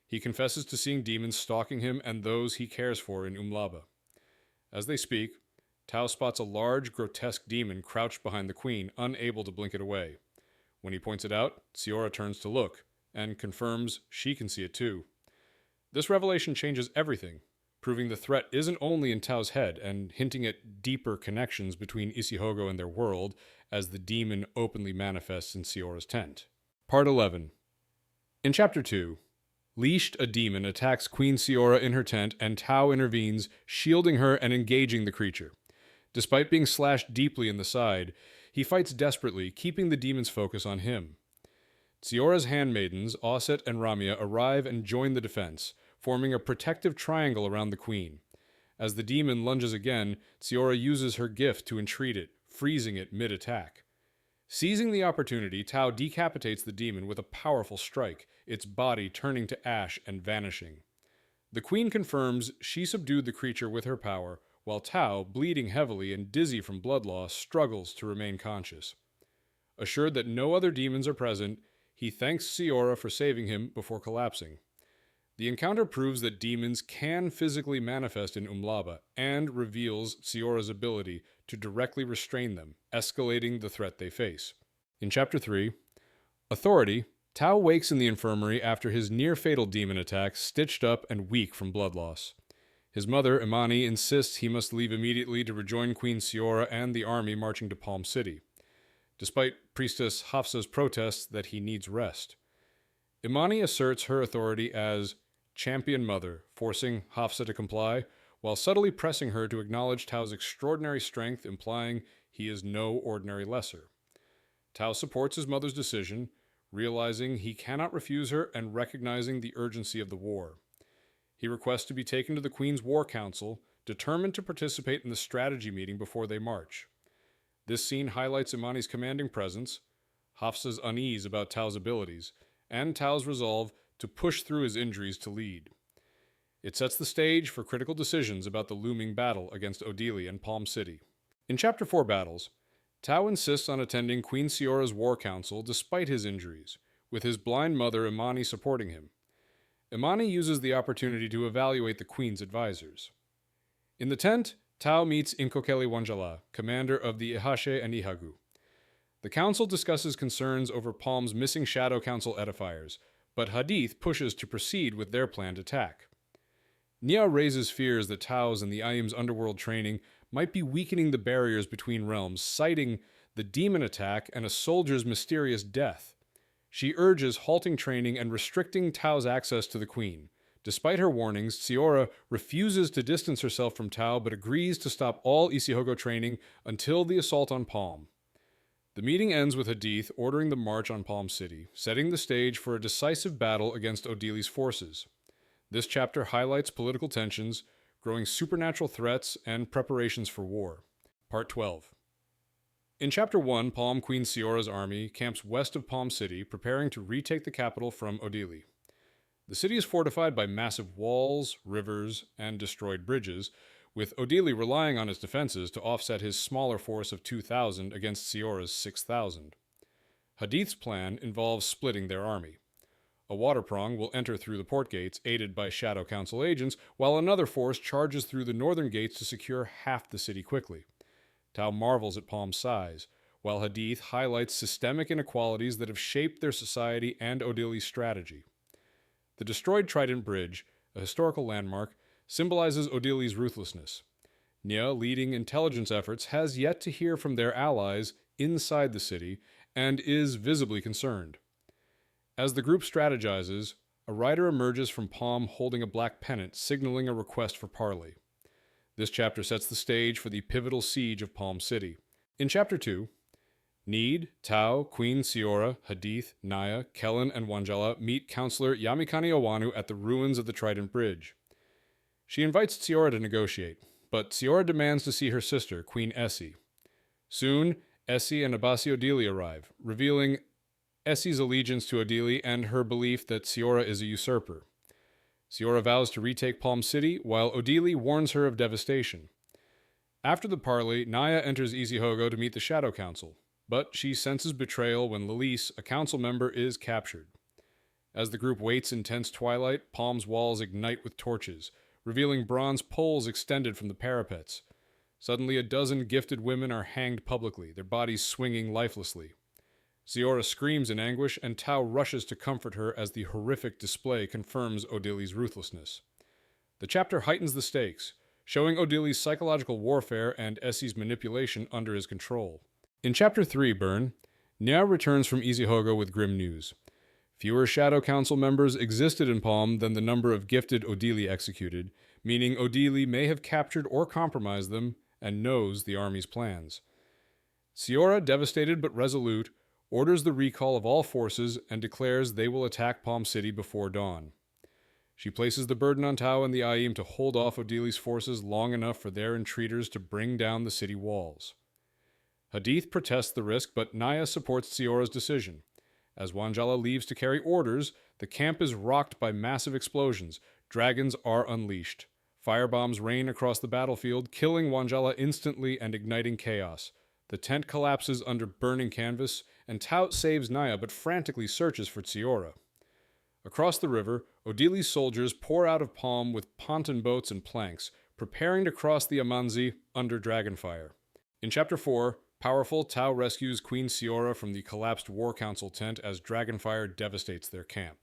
A: He confesses to seeing demons stalking him and those he cares for in Umlaba. As they speak, Tao spots a large, grotesque demon crouched behind the queen, unable to blink it away. When he points it out, Siora turns to look, and confirms she can see it too. This revelation changes everything, proving the threat isn't only in Tao's head and hinting at deeper connections between Isihogo and their world as the demon openly manifests in Siora's tent. Part 11. In Chapter 2, Leashed, a demon, attacks Queen Siora in her tent, and Tao intervenes, shielding her and engaging the creature. Despite being slashed deeply in the side, he fights desperately, keeping the demon's focus on him. Siora's handmaidens, Osset and Ramia, arrive and join the defense, forming a protective triangle around the queen. As the demon lunges again, Siora uses her gift to entreat it, freezing it mid-attack. Seizing the opportunity, Tao decapitates the demon with a powerful strike, its body turning to ash and vanishing. The queen confirms she subdued the creature with her power, while Tao, bleeding heavily and dizzy from blood loss, struggles to remain conscious. Assured that no other demons are present, he thanks Siora for saving him before collapsing. The encounter proves that demons can physically manifest in Umlaba and reveals Siora's ability to directly restrain them, escalating the threat they face. In Chapter 3, Authority, Tao wakes in the infirmary after his near-fatal demon attack, stitched up and weak from blood loss. His mother, Imani, insists he must leave immediately to rejoin Queen Siora and the army marching to Palm City, despite Priestess Hafsa's protests that he needs rest. Imani asserts her authority as champion mother, forcing Hafsa to comply, while subtly pressing her to acknowledge Tao's extraordinary strength, implying he is no ordinary lesser. Tao supports his mother's decision, realizing he cannot refuse her and recognizing the urgency of the war. He requests to be taken to the Queen's War Council, determined to participate in the strategy meeting before they march. This scene highlights Imani's commanding presence, Hafsa's unease about Tao's abilities, and Tao's resolve to push through his injuries to lead. It sets the stage for critical decisions about the looming battle against Odili and Palm City. In Chapter 4 Battles, Tao insists on attending Queen Siora's War Council despite his injuries, with his blind mother Imani supporting him. Imani uses the opportunity to evaluate the Queen's advisors. In the tent, Tao meets Inkokeli Wanjala, commander of the Ihashe and Ihagu. The council discusses concerns over Palm's missing Shadow Council edifiers, but Hadith pushes to proceed with their planned attack. Nia raises fears that Tao's and the Ayim's underworld training might be weakening the barriers between realms, citing the demon attack and a soldier's mysterious death. She urges halting training and restricting Tao's access to the Queen. Despite her warnings, Siora refuses to distance herself from Tao but agrees to stop all Isihogo training until the assault on Palm. The meeting ends with Hadith ordering the march on Palm City, setting the stage for a decisive battle against Odili's forces. This chapter highlights political tensions, growing supernatural threats, and preparations for war. Part 12. In Chapter 1, Palm Queen Siora's army camps west of Palm City, preparing to retake the capital from Odili. The city is fortified by massive walls, rivers, and destroyed bridges, with Odili relying on its defenses to offset his smaller force of 2,000 against Siora's 6,000. Hadith's plan involves splitting their army. A water prong will enter through the port gates, aided by Shadow Council agents, while another force charges through the northern gates to secure half the city quickly. Tau marvels at Palm's size, while Hadith highlights systemic inequalities that have shaped their society and Odili's strategy. The destroyed Trident Bridge, a historical landmark, symbolizes Odili's ruthlessness. Nia, leading intelligence efforts, has yet to hear from their allies inside the city and is visibly concerned. As the group strategizes, a rider emerges from Palm holding a black pennant, signaling a request for parley. This chapter sets the stage for the pivotal siege of Palm City. In Chapter 2, Need, Tau, Queen Siora, Hadith, Naya, Kellen, and Wanjala meet Counselor Yamikani Owanu at the ruins of the Trident Bridge. She invites Siora to negotiate, but Siora demands to see her sister, Queen Essie. Soon, Essie and Abasi Odili arrive, revealing Essie's allegiance to Odili and her belief that Siora is a usurper. Siora vows to retake Palm City, while Odili warns her of devastation. After the parley, Naya enters Isihogo to meet the Shadow Council, but she senses betrayal when Lilise, a council member, is captured. As the group waits in tense twilight, Palm's walls ignite with torches, revealing bronze poles extended from the parapets. Suddenly, a dozen gifted women are hanged publicly, their bodies swinging lifelessly. Siora screams in anguish, and Tau rushes to comfort her as the horrific display confirms Odili's ruthlessness. The chapter heightens the stakes, showing Odili's psychological warfare and Essie's manipulation under his control. In Chapter 3, Burn, Nia returns from Isihogo with grim news. Fewer Shadow Council members existed in Palm than the number of gifted Odili executed, meaning Odili may have captured or compromised them and knows the army's plans. Siora, devastated but resolute, orders the recall of all forces and declares they will attack Palm City before dawn. She places the burden on Tau and the Aim to hold off Odili's forces long enough for their entreaters to bring down the city walls. Hadith protests the risk, but Naya supports Siora's decision. As Wanjala leaves to carry orders, the camp is rocked by massive explosions. Dragons are unleashed. Firebombs rain across the battlefield, killing Wanjala instantly and igniting chaos. The tent collapses under burning canvas, and Tau saves Naya but frantically searches for Siora. Across the river, Odili's soldiers pour out of Palm with ponton boats and planks, preparing to cross the Amanzi under dragonfire. In Chapter 4, powerful Tau rescues Queen Siora from the collapsed War Council tent as dragonfire devastates their camp.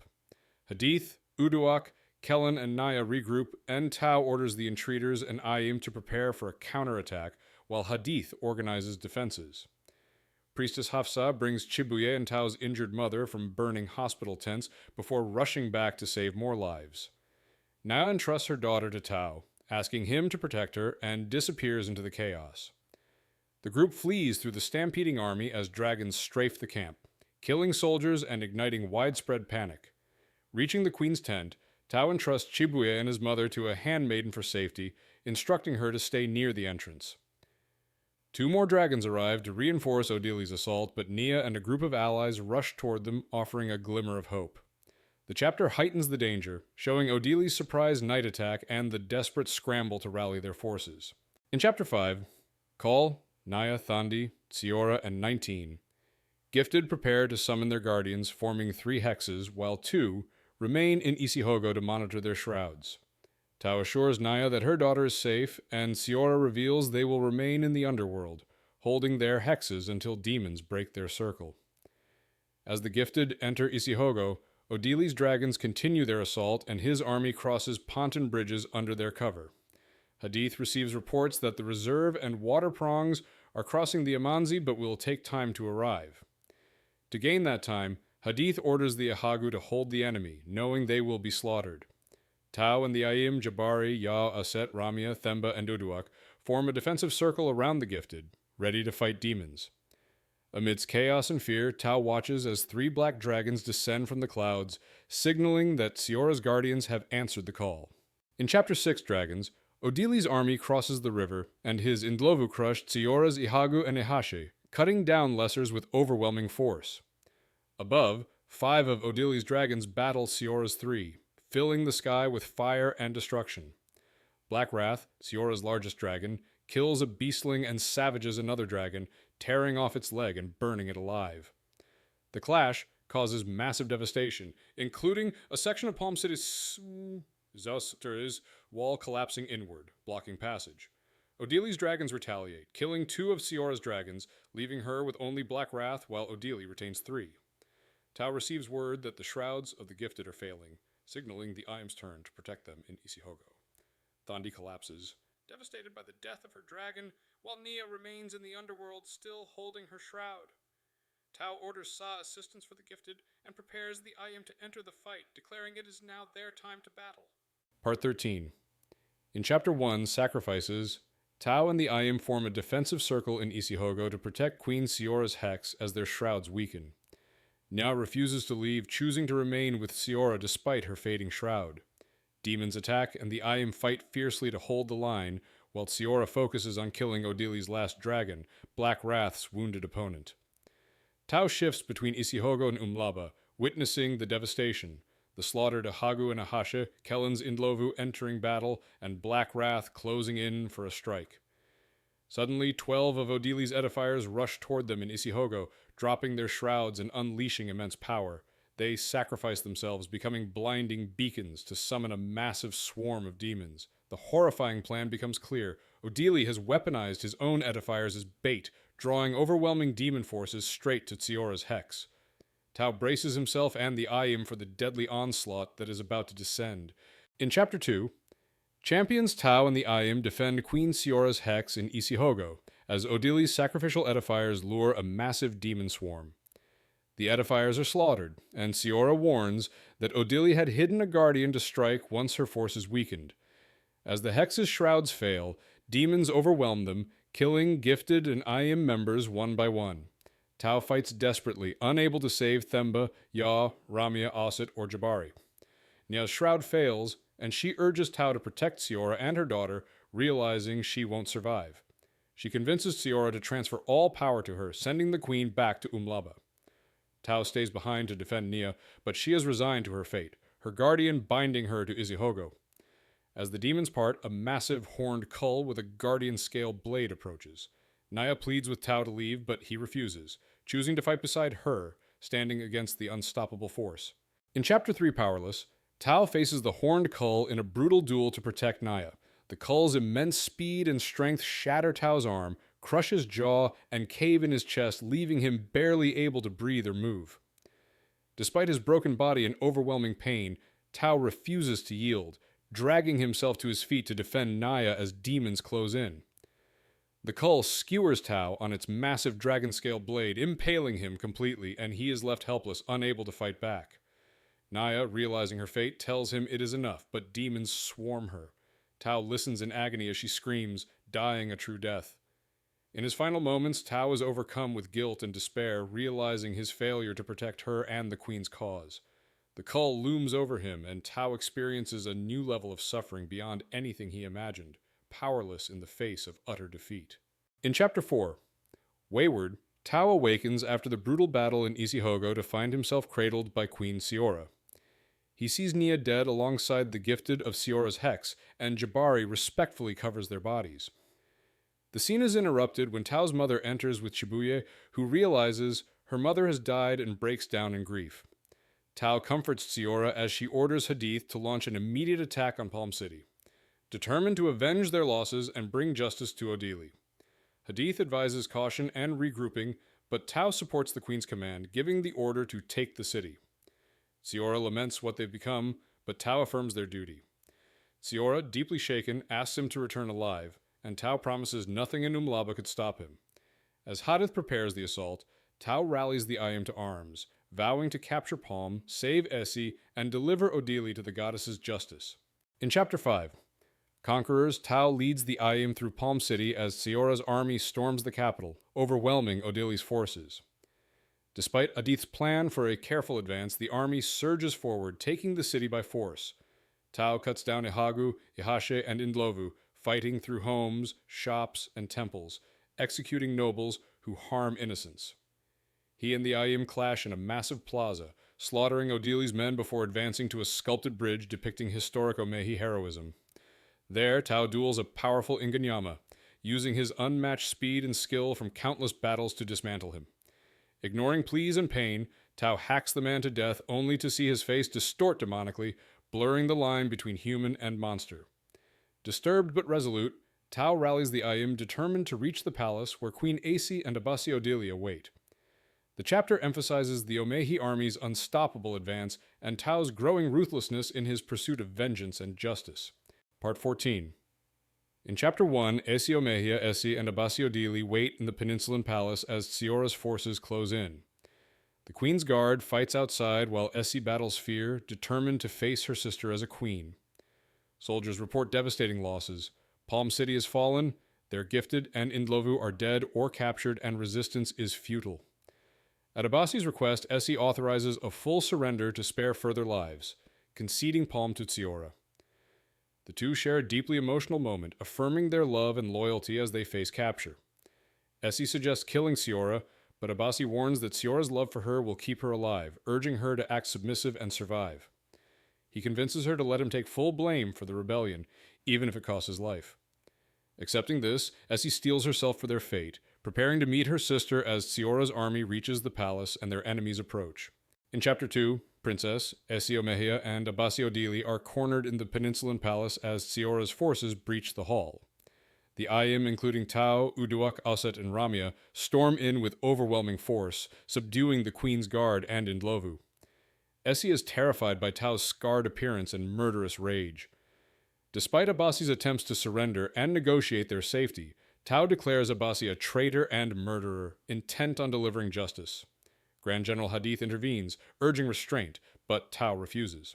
A: Hadith, Uduak, Kellen, and Naya regroup, and Tau orders the entreaters and Aim to prepare for a counterattack, while Hadith organizes defenses. Priestess Hafsa brings Chibuye and Tau's injured mother from burning hospital tents before rushing back to save more lives. Naya entrusts her daughter to Tau, asking him to protect her, and disappears into the chaos. The group flees through the stampeding army as dragons strafe the camp, killing soldiers and igniting widespread panic. Reaching the queen's tent, Tau entrusts Chibuye and his mother to a handmaiden for safety, instructing her to stay near the entrance. 2 more dragons arrive to reinforce Odili's assault, but Nia and a group of allies rush toward them, offering a glimmer of hope. The chapter heightens the danger, showing Odili's surprise night attack and the desperate scramble to rally their forces. In Chapter 5, Call, Naya, Thandi, Siora, and 19. Gifted prepare to summon their guardians, forming 3 hexes, while 2 remain in Isihogo to monitor their shrouds. Tau assures Naya that her daughter is safe, and Siora reveals they will remain in the underworld, holding their hexes until demons break their circle. As the gifted enter Isihogo, Odili's dragons continue their assault, and his army crosses ponton bridges under their cover. Hadith receives reports that the reserve and water prongs are crossing the Amanzi but will take time to arrive. To gain that time, Hadith orders the Ahagu to hold the enemy, knowing they will be slaughtered. Tau and the Aim, Jabari, Ya, Aset, Ramia, Themba, and Uduak form a defensive circle around the gifted, ready to fight demons. Amidst chaos and fear, Tau watches as 3 black dragons descend from the clouds, signaling that Siora's guardians have answered the call. In Chapter 6, Dragons, Odili's army crosses the river, and his Indlovu crushed Siora's Ihagu and Ihashe, cutting down lessers with overwhelming force. Above, 5 of Odili's dragons battle Siora's 3, filling the sky with fire and destruction. Black Wrath, Siora's largest dragon, kills a beastling and savages another dragon, tearing off its leg and burning it alive. The clash causes massive devastation, including a section of Palm City's wall collapsing inward, blocking passage. Odili's dragons retaliate, killing 2 of Siora's dragons, leaving her with only Black Wrath while Odili retains 3. Tao receives word that the shrouds of the gifted are failing, signaling the Ayam's turn to protect them in Isihogo. Thandi collapses, devastated by the death of her dragon, while Nia remains in the underworld, still holding her shroud. Tao orders Sa assistance for the gifted and prepares the Ayam to enter the fight, declaring it is now their time to battle. Part 13. In Chapter 1, Sacrifices, Tao and the Ayam form a defensive circle in Isihogo to protect Queen Siora's hex as their shrouds weaken. Nia refuses to leave, choosing to remain with Siora despite her fading shroud. Demons attack, and the Ayam fight fiercely to hold the line, while Siora focuses on killing Odili's last dragon, Black Wrath's wounded opponent. Tao shifts between Isihogo and Umlaba, witnessing the devastation, the slaughter to Hagu and Ahashe, Kellen's Indlovu entering battle, and Black Wrath closing in for a strike. Suddenly, 12 of Odili's edifiers rush toward them in Isihogo, dropping their shrouds and unleashing immense power. They sacrifice themselves, becoming blinding beacons to summon a massive swarm of demons. The horrifying plan becomes clear. Odili has weaponized his own edifiers as bait, drawing overwhelming demon forces straight to Siora's hex. Tao braces himself and the Ayam for the deadly onslaught that is about to descend. In Chapter 2, champions Tao and the Ayam defend Queen Siora's hex in Isihogo, as Odili's sacrificial edifiers lure a massive demon swarm. The edifiers are slaughtered, and Siora warns that Odili had hidden a guardian to strike once her forces weakened. As the hex's shrouds fail, demons overwhelm them, killing gifted and Ayam members one by one. Tao fights desperately, unable to save Themba, Ya, Ramia, Osset, or Jabari. Nia's shroud fails, and she urges Tao to protect Siora and her daughter, realizing she won't survive. She convinces Siora to transfer all power to her, sending the queen back to Umlaba. Tao stays behind to defend Nia, but she is resigned to her fate, her guardian binding her to Isihogo. As the demons part, a massive horned cull with a guardian scale blade approaches. Nia pleads with Tao to leave, but he refuses, choosing to fight beside her, standing against the unstoppable force. In Chapter 3 Powerless, Tao faces the horned cull in a brutal duel to protect Nia. The cull's immense speed and strength shatter Tao's arm, crush his jaw, and cave in his chest, leaving him barely able to breathe or move. Despite his broken body and overwhelming pain, Tao refuses to yield, dragging himself to his feet to defend Nia as demons close in. The cull skewers Tao on its massive dragon-scale blade, impaling him completely, and he is left helpless, unable to fight back. Nia, realizing her fate, tells him it is enough, but demons swarm her. Tao listens in agony as she screams, dying a true death. In his final moments, Tao is overcome with guilt and despair, realizing his failure to protect her and the queen's cause. The cull looms over him, and Tao experiences a new level of suffering beyond anything he imagined, powerless in the face of utter defeat. In Chapter 4, Wayward, Tao awakens after the brutal battle in Isihogo to find himself cradled by Queen Siora. He sees Nia dead alongside the gifted of Siora's hex, and Jabari respectfully covers their bodies. The scene is interrupted when Tao's mother enters with Shibuye, who realizes her mother has died and breaks down in grief. Tao comforts Siora as she orders Hadith to launch an immediate attack on Palm City, determined to avenge their losses and bring justice to Odili. Hadith advises caution and regrouping, but Tao supports the queen's command, giving the order to take the city. Siora laments what they've become, but Tao affirms their duty. Siora, deeply shaken, asks him to return alive, and Tao promises nothing in Umlaba could stop him. As Hadith prepares the assault, Tao rallies the Ayam to arms, vowing to capture Palm, save Essie, and deliver Odili to the goddess's justice. In Chapter 5, Conquerors, Tao leads the Ayam through Palm City as Siora's army storms the capital, overwhelming Odili's forces. Despite Adith's plan for a careful advance, the army surges forward, taking the city by force. Tao cuts down Ihagu, Ihashe, and Indlovu, fighting through homes, shops, and temples, executing nobles who harm innocents. He and the Ayim clash in a massive plaza, slaughtering Odili's men before advancing to a sculpted bridge depicting historic Omehi heroism. There, Tao duels a powerful Inganyama, using his unmatched speed and skill from countless battles to dismantle him. Ignoring pleas and pain, Tao hacks the man to death only to see his face distort demonically, blurring the line between human and monster. Disturbed but resolute, Tao rallies the Ayim determined to reach the palace where Queen Aci and Abasi Odili await. The chapter emphasizes the Omehi army's unstoppable advance and Tao's growing ruthlessness in his pursuit of vengeance and justice. Part 14. In Chapter 1, Esi Omehia, Esi, and Abasi Odili wait in the Peninsulan Palace as Siora's forces close in. The Queen's Guard fights outside while Esi battles fear, determined to face her sister as a queen. Soldiers report devastating losses. Palm City is fallen, their gifted and Indlovu are dead or captured, and resistance is futile. At Abasi's request, Esi authorizes a full surrender to spare further lives, conceding Palm to Tsiora. The two share a deeply emotional moment, affirming their love and loyalty as they face capture. Esi suggests killing Tsiora, but Abasi warns that Siora's love for her will keep her alive, urging her to act submissive and survive. He convinces her to let him take full blame for the rebellion, even if it costs his life. Accepting this, Esi steels herself for their fate, preparing to meet her sister as Siora's army reaches the palace and their enemies approach. In Chapter 2, Princess, Esi Omehia, and Abasi Odili are cornered in the Peninsulan Palace as Siora's forces breach the hall. The Ayim, including Tao, Uduak, Auset, and Ramia, storm in with overwhelming force, subduing the Queen's Guard and Indlovu. Esi is terrified by Tao's scarred appearance and murderous rage. Despite Abasi's attempts to surrender and negotiate their safety, Tao declares Abasi a traitor and murderer, intent on delivering justice. Grand General Hadith intervenes, urging restraint, but Tao refuses.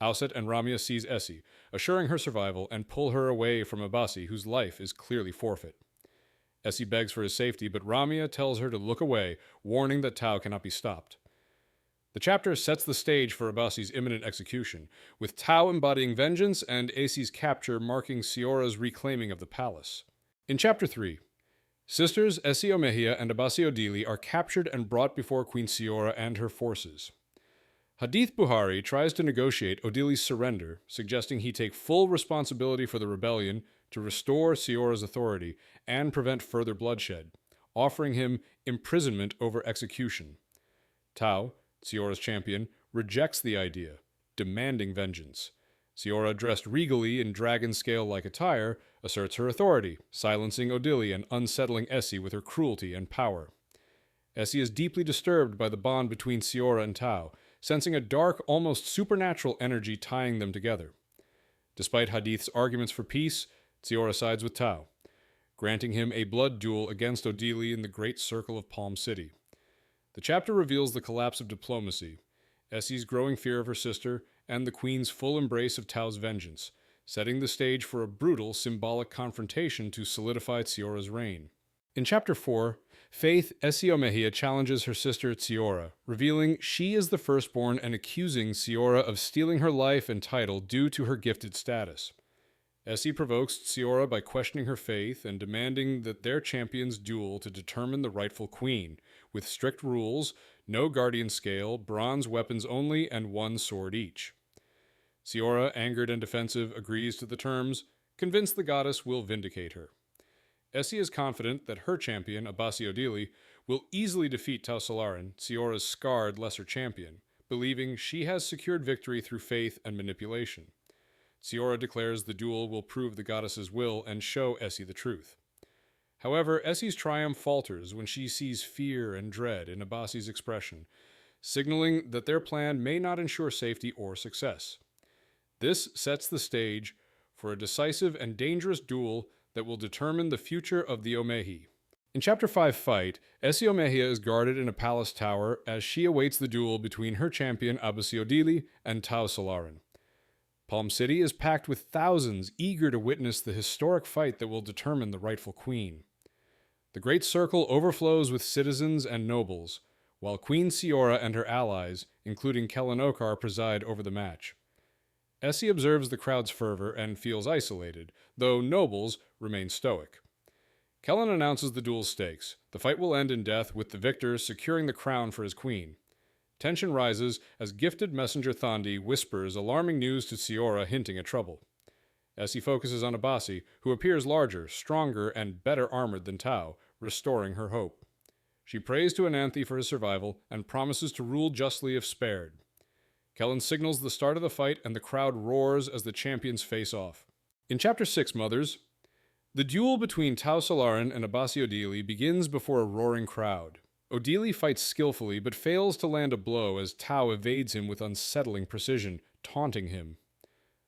A: Auset and Ramia seize Esi, assuring her survival, and pull her away from Abasi, whose life is clearly forfeit. Esi begs for his safety, but Ramia tells her to look away, warning that Tao cannot be stopped. The chapter sets the stage for Abasi's imminent execution, with Tao embodying vengeance and Esi's capture marking Siora's reclaiming of the palace. In Chapter 3, sisters Esi Omehia and Abasi Odili are captured and brought before Queen Tsiora and her forces. Hadith Buhari tries to negotiate Odili's surrender, suggesting he take full responsibility for the rebellion to restore Siora's authority and prevent further bloodshed, offering him imprisonment over execution. Tao, Siora's champion, rejects the idea, demanding vengeance. Tsiora, dressed regally in dragon scale-like attire, asserts her authority, silencing Odili and unsettling Esi with her cruelty and power. Esi is deeply disturbed by the bond between Tsiora and Tao, sensing a dark, almost supernatural energy tying them together. Despite Hadith's arguments for peace, Tsiora sides with Tao, granting him a blood duel against Odili in the Great Circle of Palm City. The chapter reveals the collapse of diplomacy, Esi's growing fear of her sister, and the Queen's full embrace of Tao's vengeance, setting the stage for a brutal, symbolic confrontation to solidify Tsiora's reign. In Chapter 4, Faith Esi Omehia challenges her sister Tsiora, revealing she is the firstborn and accusing Tsiora of stealing her life and title due to her gifted status. Esi provokes Tsiora by questioning her faith and demanding that their champions duel to determine the rightful queen, with strict rules, no guardian scale, bronze weapons only, and one sword each. Tsiora, angered and defensive, agrees to the terms, convinced the goddess will vindicate her. Esi is confident that her champion, Abasi Odili, will easily defeat Tao Solarin, Tsiora's scarred lesser champion, believing she has secured victory through faith and manipulation. Tsiora declares the duel will prove the goddess's will and show Esi the truth. However, Esi's triumph falters when she sees fear and dread in Abasi's expression, signaling that their plan may not ensure safety or success. This sets the stage for a decisive and dangerous duel that will determine the future of the Omehi. In Chapter 5 Fight, Esi Omehia is guarded in a palace tower as she awaits the duel between her champion Abasi Odili and Tao Solarin. Palm City is packed with thousands eager to witness the historic fight that will determine the rightful queen. The Great Circle overflows with citizens and nobles, while Queen Tsiora and her allies, including Kellanokar, preside over the match. Esi observes the crowd's fervor and feels isolated, though nobles remain stoic. Kellan announces the duel's stakes, The fight will end in death, with the victor securing the crown for his queen. Tension rises as gifted messenger Thandi whispers alarming news to Siora, hinting at trouble. Essie focuses on Abasi, who appears larger, stronger, and better armored than Tau, restoring her hope. She prays to Ananthe for his survival and promises to rule justly if spared. Kellen signals the start of the fight, and the crowd roars as the champions face off. In Chapter 6, Mothers, the duel between Tau Solarin and Abasi Odili begins before a roaring crowd. Odili fights skillfully, but fails to land a blow as Tau evades him with unsettling precision, taunting him.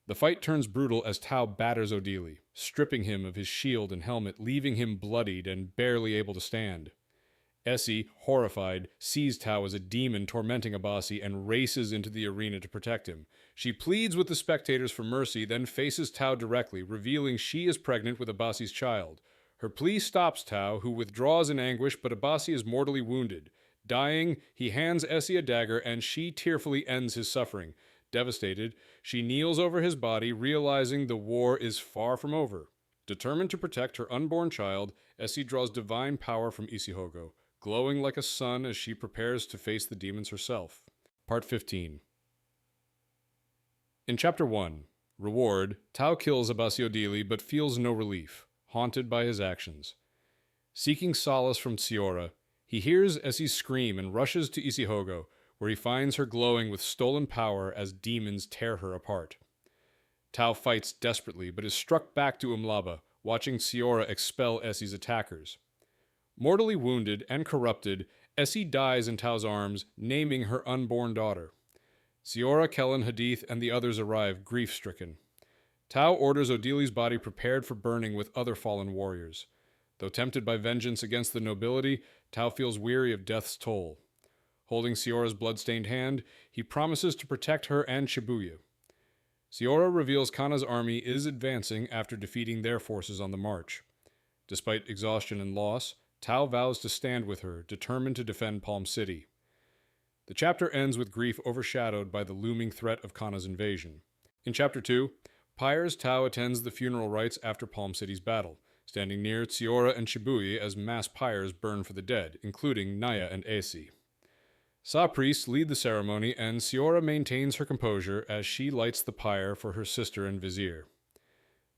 A: The fight turns brutal as Tau batters Odili, stripping him of his shield and helmet, leaving him bloodied and barely able to stand. Essie, horrified, sees Tau as a demon tormenting Abasi and races into the arena to protect him. She pleads with the spectators for mercy, then faces Tau directly, revealing she is pregnant with Abasi's child. Her plea stops Tau, who withdraws in anguish, but Abasi is mortally wounded. Dying, he hands Essie a dagger, and she tearfully ends his suffering. Devastated, she kneels over his body, realizing the war is far from over. Determined to protect her unborn child, Essie draws divine power from Isihogo, glowing like a sun as she prepares to face the demons herself. Part 15. In Chapter 1, Reward, Tau kills Abasi Odili but feels no relief, haunted by his actions. Seeking solace from Siora, he hears Essie scream and rushes to Isihogo, where he finds her glowing with stolen power as demons tear her apart. Tau fights desperately but is struck back to Umlaba, watching Siora expel Essie's attackers. Mortally wounded and corrupted, Essie dies in Tau's arms, naming her unborn daughter. Siora, Kellen, Hadith, and the others arrive, grief-stricken. Tau orders Odili's body prepared for burning with other fallen warriors. Though tempted by vengeance against the nobility, Tau feels weary of death's toll. Holding Siora's blood-stained hand, he promises to protect her and Shibuya. Siora reveals Kana's army is advancing after defeating their forces on the march. Despite exhaustion and loss, Tau vows to stand with her, determined to defend Palm City. The chapter ends with grief overshadowed by the looming threat of Kana's invasion. In Chapter 2, Pyres, Tau attends the funeral rites after Palm City's battle, standing near Tsiora and Shibuya as mass pyres burn for the dead, including Naya and Esi. Sa priests lead the ceremony, and Tsiora maintains her composure as she lights the pyre for her sister and vizier.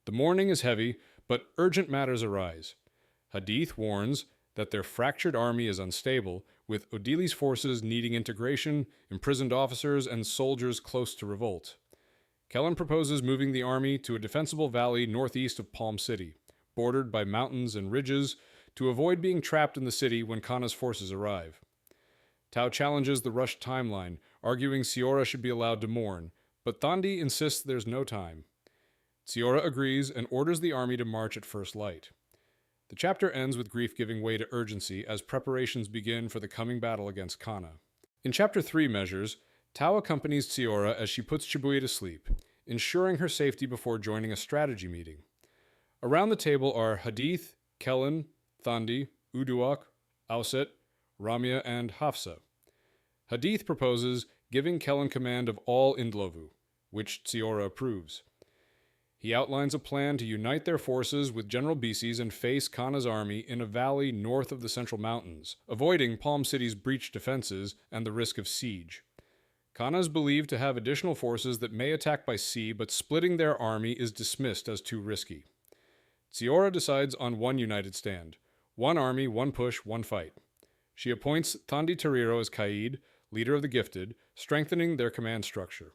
A: The mourning is heavy, but urgent matters arise. Hadith warns that their fractured army is unstable, with Odili's forces needing integration, imprisoned officers, and soldiers close to revolt. Kellen proposes moving the army to a defensible valley northeast of Palm City, bordered by mountains and ridges, to avoid being trapped in the city when Kana's forces arrive. Tau challenges the rushed timeline, arguing Tsiora should be allowed to mourn, but Thandi insists there's no time. Tsiora agrees and orders the army to march at first light. The chapter ends with grief giving way to urgency as preparations begin for the coming battle against Kana. In Chapter 3 Measures, Tau accompanies Tsiora as she puts Shibuya to sleep, ensuring her safety before joining a strategy meeting. Around the table are Hadith, Kellen, Thandi, Uduak, Auset, Ramya, and Hafsa. Hadith proposes giving Kellen command of all Indlovu, which Tsiora approves. He outlines a plan to unite their forces with General Bises and face Kana's army in a valley north of the Central Mountains, avoiding Palm City's breached defenses and the risk of siege. Kana is believed to have additional forces that may attack by sea, but splitting their army is dismissed as too risky. Tsiora decides on one united stand. One army, one push, one fight. She appoints Thandi Tariro as Kaid, leader of the Gifted, strengthening their command structure.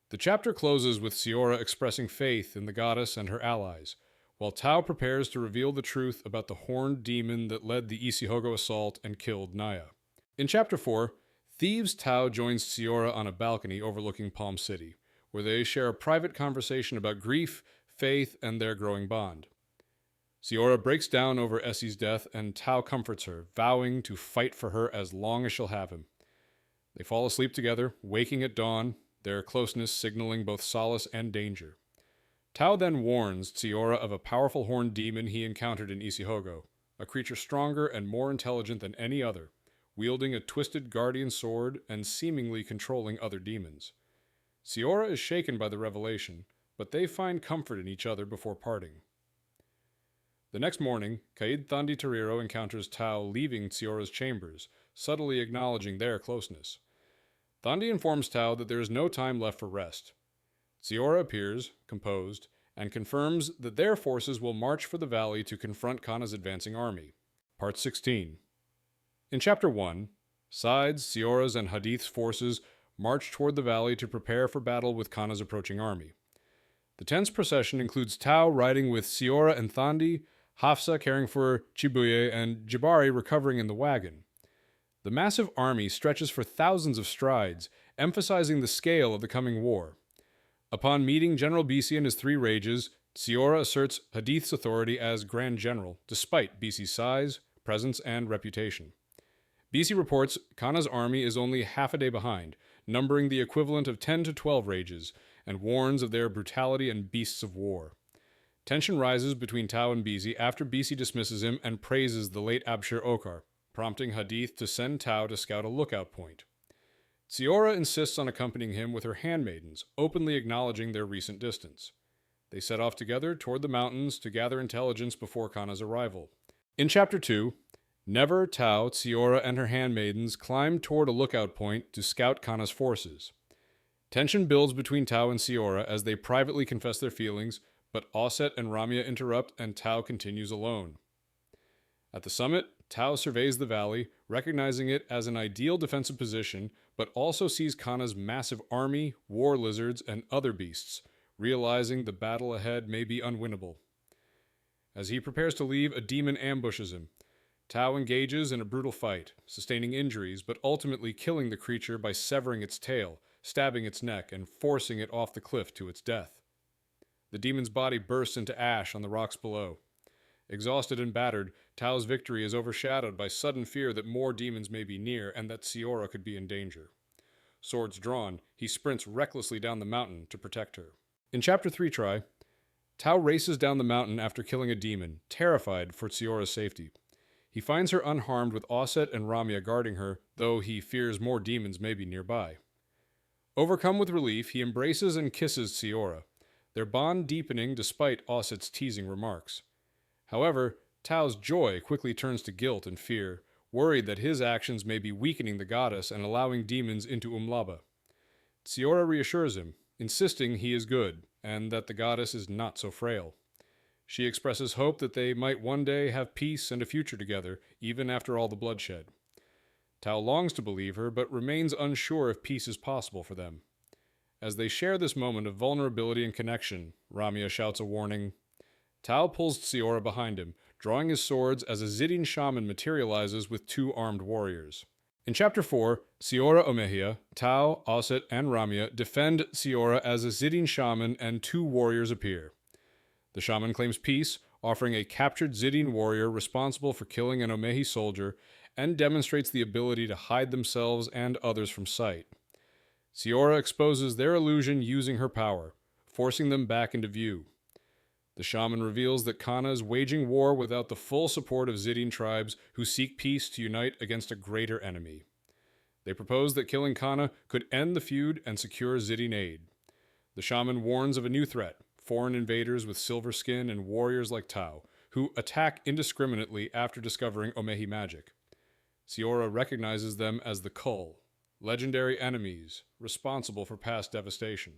A: The chapter closes with Tsiora expressing faith in the goddess and her allies, while Tau prepares to reveal the truth about the horned demon that led the Isihogo assault and killed Naya. In Chapter 4, Thieves Tau joins Tsiora on a balcony overlooking Palm City, where they share a private conversation about grief, faith, and their growing bond. Tsiora breaks down over Essie's death, and Tau comforts her, vowing to fight for her as long as she'll have him. They fall asleep together, waking at dawn, their closeness signaling both solace and danger. Tau then warns Tsiora of a powerful horned demon he encountered in Isihogo, a creature stronger and more intelligent than any other, wielding a twisted guardian sword and seemingly controlling other demons. Tsiora is shaken by the revelation, but they find comfort in each other before parting. The next morning, Caid Thandi Tariro encounters Tao leaving Siora's chambers, subtly acknowledging their closeness. Thandi informs Tao that there is no time left for rest. Siora appears, composed, and confirms that their forces will march for the valley to confront Kana's advancing army. Part 16. In Chapter 1, Side's, Siora's, and Hadith's forces march toward the valley to prepare for battle with Kana's approaching army. The tense procession includes Tao riding with Siora and Thandi, Hafsa caring for Chibuye, and Jabari recovering in the wagon. The massive army stretches for thousands of strides, emphasizing the scale of the coming war. Upon meeting General Bisi and his three rages, Siora asserts Hadith's authority as Grand General, despite Bisi's size, presence, and reputation. Bisi reports Kana's army is only half a day behind, numbering the equivalent of 10 to 12 rages, and warns of their brutality and beasts of war. Tension rises between Tao and Bisi after Bisi dismisses him and praises the late Abshir Okar, prompting Hadith to send Tao to scout a lookout point. Siora insists on accompanying him with her handmaidens, openly acknowledging their recent distance. They set off together toward the mountains to gather intelligence before Kana's arrival. In Chapter 2, Never, Tao, Siora, and her handmaidens climb toward a lookout point to scout Kana's forces. Tension builds between Tao and Siora as they privately confess their feelings, but Osset and Ramya interrupt and Tao continues alone. At the summit, Tao surveys the valley, recognizing it as an ideal defensive position, but also sees Kana's massive army, war lizards, and other beasts, realizing the battle ahead may be unwinnable. As he prepares to leave, a demon ambushes him. Tao engages in a brutal fight, sustaining injuries, but ultimately killing the creature by severing its tail, stabbing its neck, and forcing it off the cliff to its death. The demon's body bursts into ash on the rocks below. Exhausted and battered, Tao's victory is overshadowed by sudden fear that more demons may be near and that Siora could be in danger. Swords drawn, he sprints recklessly down the mountain to protect her. In Chapter 3 try, Tao races down the mountain after killing a demon, terrified for Siora's safety. He finds her unharmed with Osset and Ramya guarding her, though he fears more demons may be nearby. Overcome with relief, he embraces and kisses Siora, their bond deepening despite Osset's teasing remarks. However, Tao's joy quickly turns to guilt and fear, worried that his actions may be weakening the goddess and allowing demons into Umlaba. Siora reassures him, insisting he is good, and that the goddess is not so frail. She expresses hope that they might one day have peace and a future together, even after all the bloodshed. Tao longs to believe her, but remains unsure if peace is possible for them. As they share this moment of vulnerability and connection, Ramya shouts a warning. Tao pulls Siora behind him, drawing his swords as a Zidin shaman materializes with two armed warriors. In Chapter 4, Siora Omehia, Tao, Osset, and Ramya defend Siora as a Zidin shaman and two warriors appear. The shaman claims peace, offering a captured Zidin warrior responsible for killing an Omehi soldier, and demonstrates the ability to hide themselves and others from sight. Siora exposes their illusion using her power, forcing them back into view. The shaman reveals that Kana is waging war without the full support of Zidin tribes who seek peace to unite against a greater enemy. They propose that killing Kana could end the feud and secure Zidin aid. The shaman warns of a new threat, foreign invaders with silver skin and warriors like Tao, who attack indiscriminately after discovering Omehi magic. Siora recognizes them as the Kull, legendary enemies responsible for past devastation.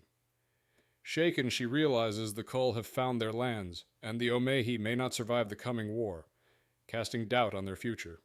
A: Shaken, she realizes the Kull have found their lands, and the Omehi may not survive the coming war, casting doubt on their future.